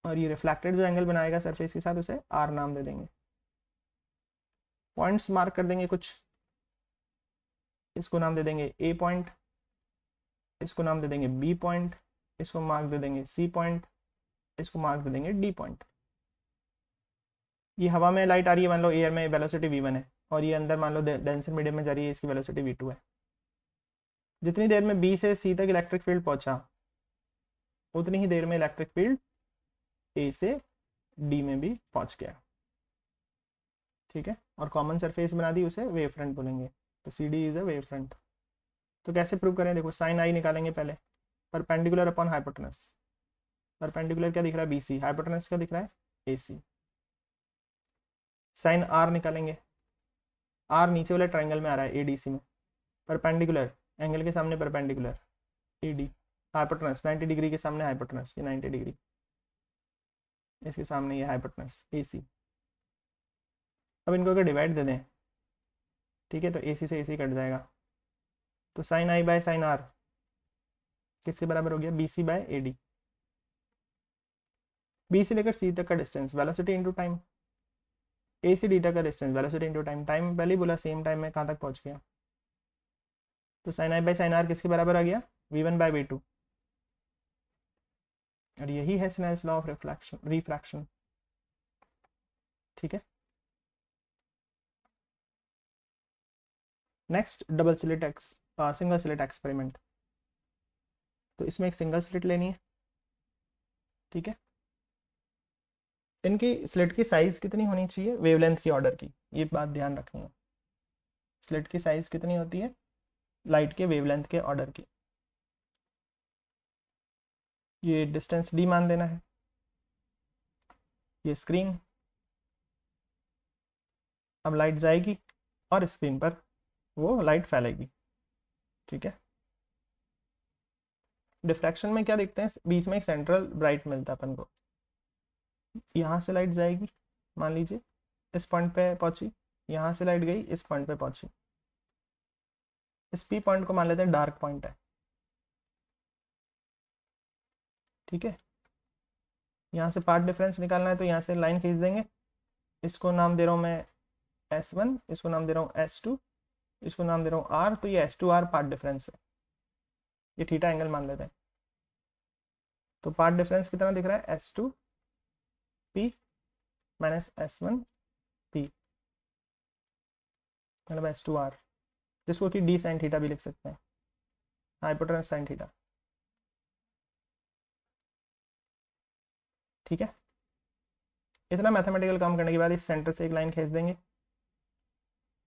और ये रिफ्लेक्टेड जो एंगल बनाएगा सरफेस के साथ उसे आर नाम दे देंगे। पॉइंट्स मार्क कर देंगे कुछ, इसको नाम दे देंगे ए पॉइंट, इसको नाम दे देंगे बी पॉइंट, इसको मार्क दे देंगे सी पॉइंट, इसको मार्क दे देंगे डी पॉइंट। ये हवा में लाइट आ रही है, मान लो एयर में वेलोसिटी v1 है, और ये अंदर मान लो डेंसर मीडियम में जा रही है, इसकी वेलोसिटी v2 है। जितनी देर में बी से सी तक इलेक्ट्रिक फील्ड पहुंचा उतनी ही देर में इलेक्ट्रिक फील्ड ए से डी में भी पहुंच गया, ठीक है। और कॉमन सरफेस बना दी, उसे वेव फ्रंट बोलेंगे, तो C D is a wave front. तो कैसे प्रूव करें, देखो साइन आई निकालेंगे पहले, परपेंडिकुलर अपॉन हाइपोटेनस। परपेंडिकुलर क्या दिख रहा है बी सी, हाइपोटेनस क्या दिख रहा है ए सी। साइन आर निकालेंगे, आर नीचे वाले ट्राइंगल में आ रहा है ए डी सी में, परपेंडिकुलर एंगल के सामने perpendicular A D, hypotenuse 90 degree के सामने हाइपोटेनस, ये 90 डिग्री। इसके सामने ये हाइपोटेनस AC। अब इनको अगर डिवाइड दे दें, ठीक है, तो AC से AC कट जाएगा, तो sine I by sine R किसके बराबर हो गया, BC बाय AD। B से लेकर C तक का distance velocity into time, A से D तक का distance velocity into time, time पहले ही बोला सेम टाइम में कहाँ तक पहुँच गया, तो sine I by sine R किसके बराबर आ गया, V1 बाय V2। और यही है स्नेल्स लॉ ऑफ रिफ्रैक्शन। ठीक है, next double slit single slit experiment. तो इसमें एक सिंगल स्लिट लेनी है, ठीक है। इनकी स्लिट की साइज कितनी होनी चाहिए, वेवलेंथ की ऑर्डर की, ये बात ध्यान रखनी है। स्लिट की साइज कितनी होती है, लाइट के वेवलेंथ के ऑर्डर की। ये डिस्टेंस D मान लेना है, ये स्क्रीन, अब लाइट जाएगी और स्क्रीन पर वो लाइट फैलेगी, ठीक है। डिफ्रैक्शन में क्या देखते हैं, बीच में एक सेंट्रल ब्राइट मिलता है अपन को, यहाँ से लाइट जाएगी, मान लीजिए इस पॉइंट पे पहुंची, यहाँ से लाइट गई इस पॉइंट पे पहुंची, इस P पॉइंट को मान लेते हैं डार्क पॉइंट है, ठीक है। यहाँ से पार्ट डिफरेंस निकालना है, तो यहाँ से लाइन खींच देंगे, इसको नाम दे रहा हूँ मैं S1, इसको नाम दे रहा हूँ S2, इसको नाम दे रहा हूँ R, तो ये S2R पार्ट डिफरेंस है, ये थीटा एंगल मान लेते हैं। तो पार्ट डिफरेंस कितना दिख रहा है, S2P माइनस S1P मतलब S2R, जिसको कि D साइन थीटा भी लिख सकते हैं, हाइपोटेनस साइन थीटा, ठीक है। इतना मैथमेटिकल काम करने के बाद इस सेंटर से एक लाइन खींच देंगे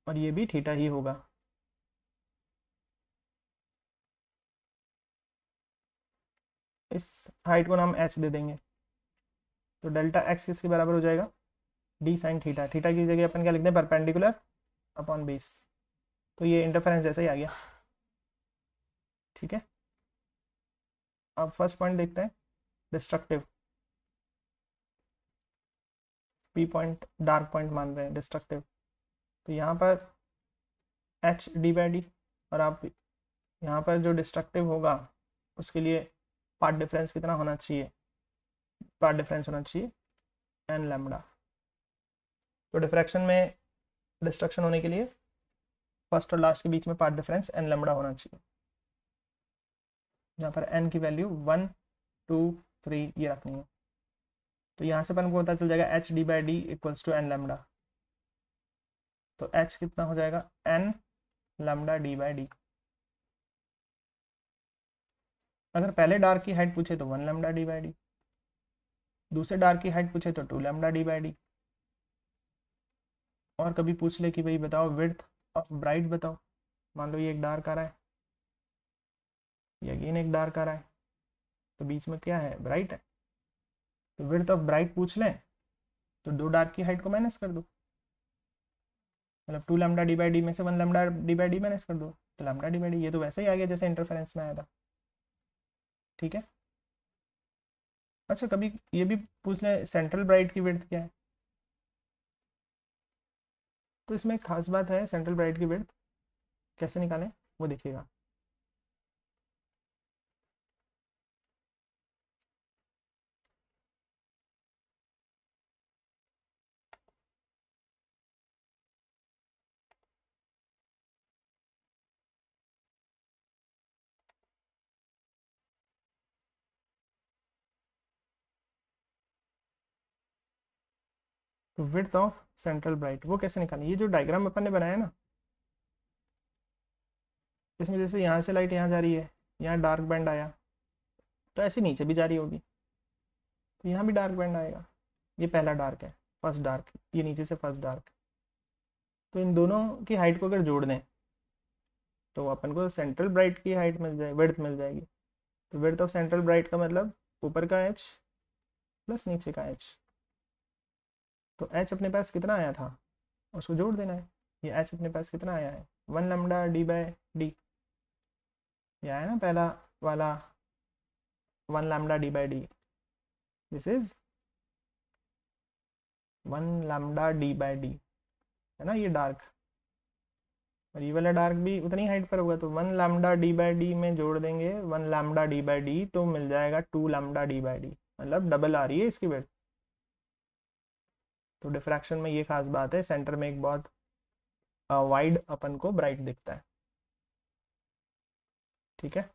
और ये भी थीटा ही होगा। इस हाइट को नाम h दे देंगे, तो डेल्टा x किसके बराबर हो जाएगा, D साइन थीटा, थीटा की जगह अपन क्या लिखते हैं, परपेंडिकुलर अपॉन बेस, तो ये इंटरफेरेंस जैसा ही आ गया, ठीक है। अब फर्स्ट पॉइंट देखते हैं, destructive, P point dark point मान रहे हैं डिस्ट्रक्टिव, तो यहाँ पर h d/d, और आप यहाँ पर जो डिस्ट्रक्टिव होगा उसके लिए पार्ट डिफरेंस कितना होना चाहिए, पार्ट डिफरेंस होना चाहिए n लैम्डा। तो डिफ्रैक्शन में डिस्ट्रक्शन होने के लिए फर्स्ट और लास्ट के बीच में पार्ट डिफरेंस n लैम्डा होना चाहिए, यहाँ पर n की वैल्यू 1 2 3 ये रखनी है। तो यहाँ से अपन को पता चल जाएगा h d/d equals to n lambda, तो h कितना हो जाएगा, n लैम्डा d/d। अगर पहले डार्क की हाइट पूछे तो 1 लैम्डा d/d, दूसरे डार्क की हाइट पूछे तो 2 लैम्डा d/d, और कभी पूछ ले कि भाई बताओ विड्थ ऑफ ब्राइट बताओ, मान लो ये एक डार्क आ रहा है, ये अगेन एक डार्क आ रहा है, तो बीच में क्या है, ब्राइट है, तो विड्थ ऑफ ब्राइट पूछ लें तो दो डार्क की हाइट को माइनस कर दो, मतलब 2 लैम्डा d/d में से 1 लैम्डा d/d माइनस कर दो, तो लैम्डा d/d, ये तो वैसे ही आ गया जैसे इंटरफेरेंस में आया था, ठीक है। अच्छा कभी ये भी पूछ ले सेंट्रल ब्राइट की विड्थ क्या है, तो इसमें एक खास बात है, सेंट्रल ब्राइट की विड्थ कैसे निकालें वो देखिएगा। तो विड्थ ऑफ सेंट्रल ब्राइट वो कैसे निकालें, ये जो डायग्राम अपन ने बनाया ना, इसमें जैसे यहाँ से लाइट यहाँ जा रही है, यहाँ डार्क बैंड आया, तो ऐसे नीचे भी जा रही होगी, तो यहाँ भी डार्क बैंड आएगा, ये पहला डार्क है, फर्स्ट डार्क, ये नीचे से फर्स्ट डार्क, तो इन दोनों की हाइट को अगर जोड़ दें तो अपन को सेंट्रल ब्राइट की हाइट मिल जाए, विड्थ मिल जाएगी। तो विड्थ ऑफ सेंट्रल ब्राइट का मतलब ऊपर का h प्लस नीचे का h, तो h अपने पास कितना आया था उसको जोड़ देना है, ये h अपने पास कितना आया है, 1 लैम्डा d/d, ये आया ना पहला वाला 1 lambda d/d, this is 1 lambda D by D, है ना ये डार्क, और ये वाला डार्क भी उतनी हाइट पर होगा, तो 1 लैम्डा डी बाई डी में जोड़ देंगे 1 लैम्डा डी बाई डी, तो मिल जाएगा 2 लैम्डा डी बाई डी, मतलब डबल आ रही है इसकी विड्थ। तो डिफ्रैक्शन में ये खास बात है, सेंटर में एक बहुत वाइड अपन को ब्राइट दिखता है। ठीक है,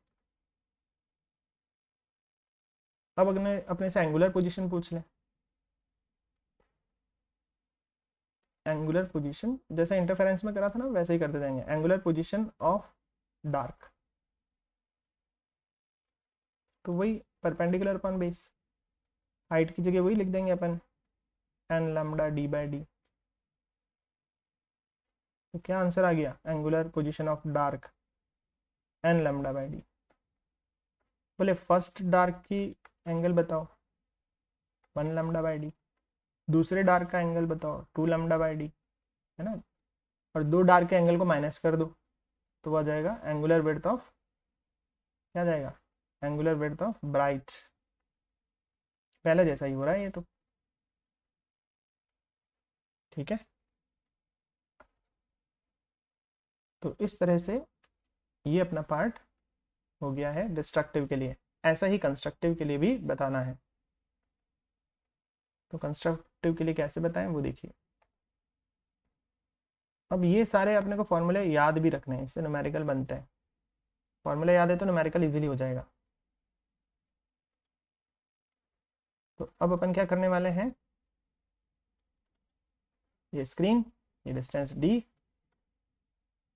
अब अपने से एंगुलर पोजीशन पूछ लें। एंगुलर पोजीशन जैसे इंटरफेरेंस में करा था ना, वैसे ही करते जाएंगे। एंगुलर पोजीशन ऑफ डार्क, तो वही परपेंडिकुलर अपॉन बेस, हाइट की जगह वही लिख देंगे अपन N lambda D by D. तो क्या आंसर आ गया, angular position of dark N lambda by D. बोले फर्स्ट डार्क की एंगल बताओ 1 लैम्डा बाई डी, दूसरे डार्क का एंगल बताओ 2 लैम्डा बाई डी, है ना, और दो डार्क के एंगल को माइनस कर दो, तो वो आ जाएगा एंगुलर विड्थ ऑफ, क्या जाएगा, एंगुलर विड्थ ऑफ ब्राइट। पहले जैसा ही हो रहा है ये तो। ठीक है, तो इस तरह से ये अपना पार्ट हो गया है डिस्ट्रक्टिव के लिए। ऐसा ही कंस्ट्रक्टिव के लिए भी बताना है। तो कंस्ट्रक्टिव के लिए कैसे बताएं वो देखिए। अब ये सारे अपने को फॉर्मूले याद भी रखने हैं, इससे न्यूमेरिकल बनते हैं। फॉर्मूला याद है तो न्यूमेरिकल इजीली हो जाएगा। तो अब अपन क्या करने वाले हैं, ये स्क्रीन, ये डिस्टेंस d,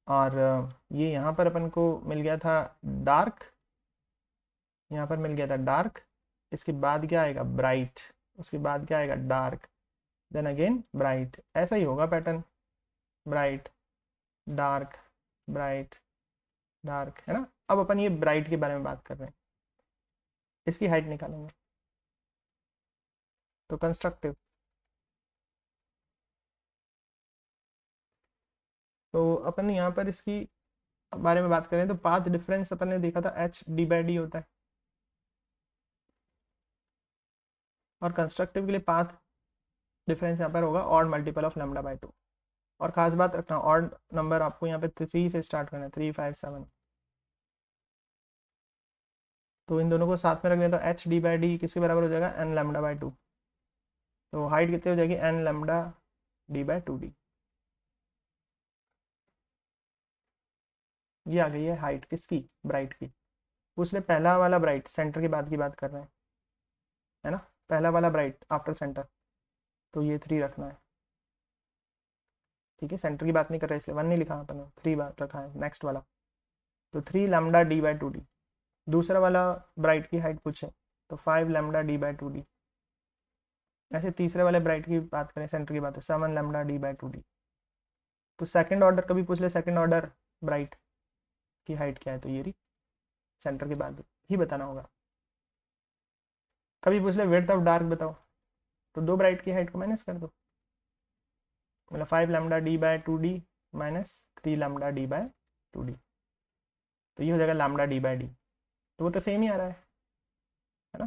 और ये यहाँ पर अपन को मिल गया था डार्क, यहाँ पर मिल गया था डार्क, इसके बाद क्या आएगा ब्राइट, उसके बाद क्या आएगा डार्क, देन अगेन ब्राइट। ऐसा ही होगा pattern, bright dark bright dark, है ना। अब अपन ये ब्राइट के बारे में बात कर रहे हैं, इसकी हाइट निकालेंगे। तो कंस्ट्रक्टिव, तो अपन यहाँ पर इसकी बारे में बात करें तो पाथ डिफरेंस अपन ने देखा था h d बाई डी होता है, और कंस्ट्रक्टिव के लिए पाथ डिफरेंस यहाँ पर होगा odd multiple of lambda by 2। और खास बात रखना, ऑड नंबर आपको यहाँ पे 3 से स्टार्ट करना है, 3 5 7। तो इन दोनों को साथ में रख दें तो h d बाई डी किसके बराबर हो जाएगा, n लैम्डा बाई 2। तो हाइट कितनी हो जाएगी, n lambda d by 2d। ये आ गई है हाइट किसकी, ब्राइट की। उसने पहला वाला ब्राइट सेंटर के बाद की बात कर रहे हैं, है ना, पहला वाला ब्राइट आफ्टर सेंटर, तो ये 3 रखना है। ठीक है, सेंटर की बात नहीं कर रहे इसलिए 1 नहीं लिखा अपन, 3 बात रखा है नेक्स्ट वाला। तो 3 लैम्डा डी बाई 2d। दूसरा वाला ब्राइट की हाइट पूछे तो 5 लैम्डा डी बाई 2d। ऐसे तीसरे वाले ब्राइट की बात करें, सेंटर की बात है, 7 लैम्डा डी बाई 2d। तो सेकंड ऑर्डर कभी पूछ ले, सेकंड ऑर्डर ब्राइट की हाइट क्या है, तो ये रही, सेंटर के बाद ही बताना होगा। कभी पूछ ले विड्थ ऑफ डार्क बताओ, तो दो ब्राइट की हाइट को माइनस कर दो, मतलब 5 lambda D by 2d minus 3 lambda D by 2d, तो ये हो जाएगा लैम्डा डी बाई डी। तो वो तो सेम ही आ रहा है ना।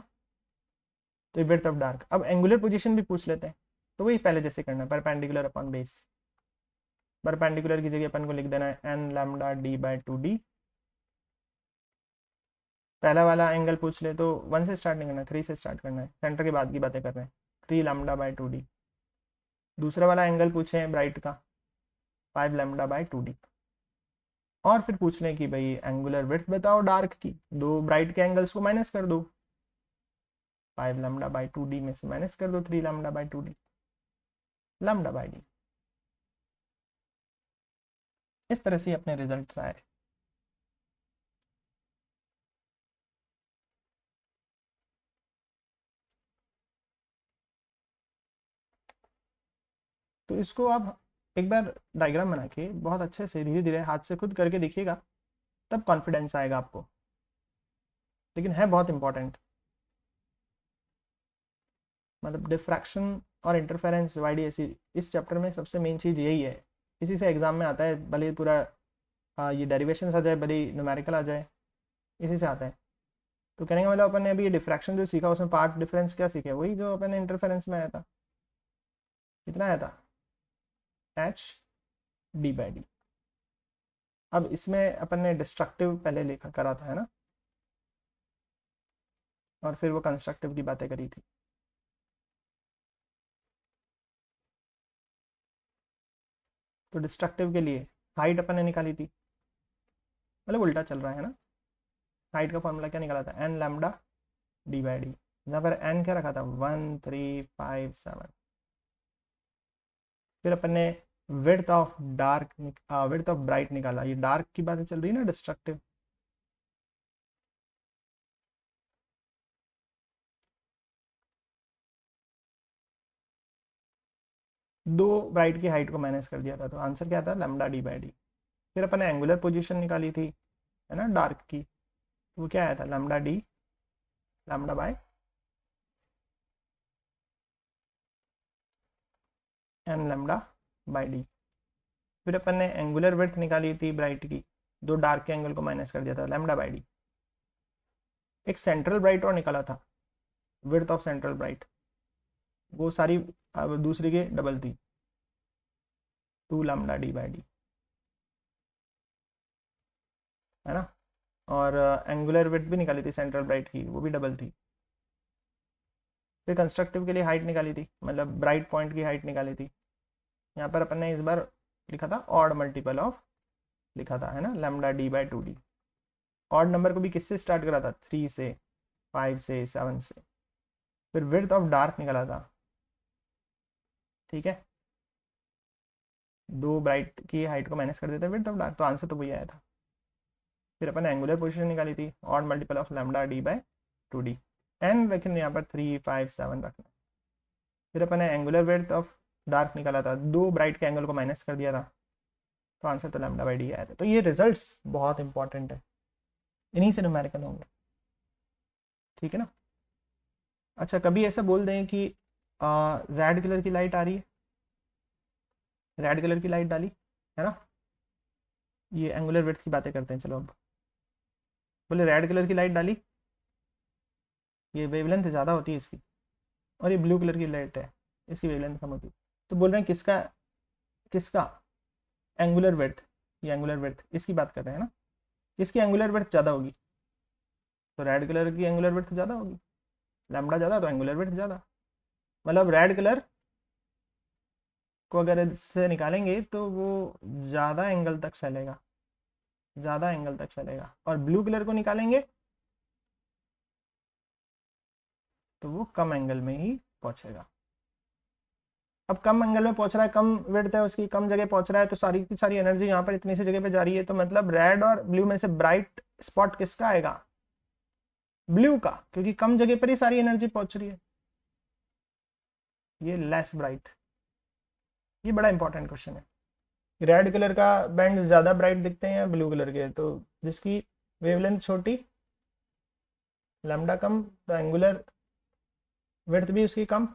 तो ये विड्थ ऑफ डार्क। अब एंगुलर पोजीशन भी पूछ लेते हैं, तो वही पहले जैसे करना है, परपेंडिकुलर अपॉन बेस। परपेंडिकुलर की जगह अपन को लिख देना है n lambda D by 2d। पहला वाला एंगल पूछ ले तो 1 से स्टार्ट नहीं करना है, 3 से स्टार्ट करना है, सेंटर के बाद की बातें कर रहे हैं, 3 लैम्डा बाई 2d। दूसरा वाला एंगल पूछे ब्राइट का 5 लैम्डा बाई 2d। और फिर पूछ लें कि भाई एंगुलर विड्थ बताओ डार्क की, दो ब्राइट के एंगल्स को माइनस कर दो, 5 लैम्डा बाई 2d में से माइनस कर दो 3 lambda by 2d, lambda by D. इस तरह से अपने रिजल्ट्स आए। तो इसको आप एक बार डायग्राम बना के बहुत अच्छे से धीरे धीरे हाथ से खुद करके देखिएगा, तब कॉन्फिडेंस आएगा आपको, लेकिन है बहुत इंपॉर्टेंट। मतलब डिफ्रैक्शन और इंटरफेरेंस वाईडीएसी इस चैप्टर में सबसे मेन चीज़ यही है, इसी से एग्जाम में आता है, भले पूरा ये डेरिवेशन आ जाए, भले न्यूमेरिकल आ जाए, इसी से आता है। तो कहने का मतलब अपन ने अभी ये डिफ्रैक्शन जो सीखा उसमें पार्ट डिफरेंस क्या सीखे, वही जो अपन ने इंटरफेरेंस में आया था। कितना आया था, एच डी बाई डी। अब इसमें अपन ने डिस्ट्रक्टिव पहले लिखा करा था, है ना, और फिर वो कंस्ट्रक्टिव की बातें करी थी। तो डिस्ट्रक्टिव के लिए हाइट अपन ने निकाली थी, मतलब उल्टा चल रहा है ना। हाइट का फॉर्मूला क्या निकाला था, N lambda D by D, जहाँ पर एन क्या रखा था, 1357। फिर अपन ने width of dark width of bright निकाला। ये डार्क की बातें चल रही है ना, डिस्ट्रक्टिव। दो ब्राइट की हाइट को माइनस कर दिया था, तो आंसर क्या था, लैम्डा डी बाई डी। फिर अपन ने एंगुलर पोजीशन निकाली थी, है ना, डार्क की, वो क्या आया था, lambda D, lambda by N lambda by D. फिर अपन ने एंगुलर विड्थ निकाली थी ब्राइट की, दो डार्क के एंगल को माइनस कर दिया था, लैम्डा बाई डी। एक सेंट्रल ब्राइट और निकाला था, विड्थ ऑफ सेंट्रल ब्राइट, वो सारी अब दूसरी के डबल थी, 2 लैम्डा डी बाई डी, है ना। और एंगुलर विड्थ भी निकाली थी सेंट्रल ब्राइट की, वो भी डबल थी। फिर कंस्ट्रक्टिव के लिए हाइट निकाली थी, मतलब ब्राइट पॉइंट की हाइट निकाली थी। यहाँ पर अपन ने इस बार लिखा था ऑड मल्टीपल ऑफ, लिखा था, है ना, lambda D by 2d। Odd number को भी किससे स्टार्ट करा था, 3 से, 5 से, 7 से। फिर विड्थ ऑफ डार्क निकाला था, ठीक है, दो ब्राइट की हाइट को माइनस कर देते विड्थ ऑफ डार्क, तो आंसर तो वही आया था। फिर अपन एंगुलर पोजीशन निकाली थी, odd multiple of lambda D by 2d, N लेकिन यहाँ पर 3, 5, 7 रखना। फिर अपन ने एंगुलर विड्थ ऑफ डार्क निकाला था, दो ब्राइट के एंगल को माइनस कर दिया था, तो आंसर तो लैम्डा बाई डी आया था। तो ये रिजल्ट्स बहुत इंपॉर्टेंट है, इन्हीं से न्यूमेरिकल होंगे, ठीक है ना। अच्छा, कभी ऐसा बोल दें कि रेड कलर की लाइट आ रही है, रेड कलर की लाइट डाली, है ना, ये एंगुलर विड्थ की बातें करते हैं। चलो अब बोले रेड कलर की लाइट डाली, ये वेवलेंथ ज़्यादा होती है इसकी, और ये ब्लू कलर की लाइट है, इसकी वेवलेंथ कम होती है। तो बोल रहे हैं किसका किसका एंगुलर विड्थ, ये एंगुलर विड्थ इसकी बात कर रहे हैं ना, किसकी एंगुलर विड्थ ज़्यादा होगी, तो रेड कलर की एंगुलर विड्थ ज़्यादा होगी, लैम्डा ज़्यादा तो एंगुलर विड्थ ज़्यादा। मतलब रेड कलर को अगर इससे निकालेंगे तो वो ज़्यादा एंगल तक फैलेगा, ज़्यादा एंगल तक फैलेगा, और ब्लू कलर को निकालेंगे तो वो कम एंगल में ही पहुंचेगा। अब कम एंगल में पहुंच रहा है, कम विड्थ है उसकी, कम जगह पहुंच रहा है, तो सारी की सारी एनर्जी यहाँ पर इतनी सी जगह पे जा रही है, तो मतलब रेड और ब्लू में से ब्राइट स्पॉट किसका आएगा, ब्लू का, क्योंकि कम जगह पर ही सारी एनर्जी पहुंच रही है। ये लेस ब्राइट, ये बड़ा इंपॉर्टेंट क्वेश्चन है। रेड कलर का बैंड ज़्यादा ब्राइट दिखते हैं या ब्लू कलर के, तो जिसकी वेवलेंथ छोटी, लैम्डा कम, तो एंगुलर विड्थ भी उसकी कम,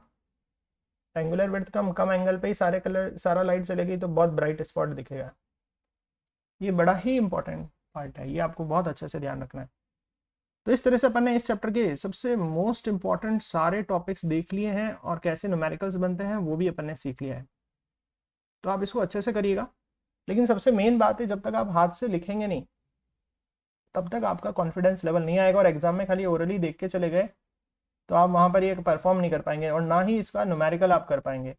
एंगुलर विड्थ कम, कम एंगल पे ही सारे कलर सारा लाइट चलेगी, तो बहुत ब्राइट स्पॉट दिखेगा। ये बड़ा ही इंपॉर्टेंट पार्ट है, ये आपको बहुत अच्छे से ध्यान रखना है। तो इस तरह से अपन ने इस चैप्टर के सबसे मोस्ट इंपॉर्टेंट सारे टॉपिक्स देख लिए हैं, और कैसे न्यूमेरिकल्स बनते हैं वो भी अपन ने सीख लिया है। तो आप इसको अच्छे से करिएगा, लेकिन सबसे मेन बात है, जब तक आप हाथ से लिखेंगे नहीं तब तक आपका कॉन्फिडेंस लेवल नहीं आएगा, और एग्जाम में खाली ओरली देख के चले गए तो आप वहाँ पर ये परफॉर्म नहीं कर पाएंगे, और ना ही इसका न्यूमेरिकल आप कर पाएंगे।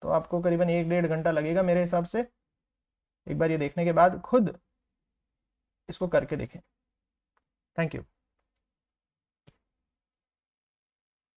तो आपको करीबन 1-1.5 घंटा लगेगा मेरे हिसाब से, एक बार ये देखने के बाद खुद इसको करके देखें। Thank you.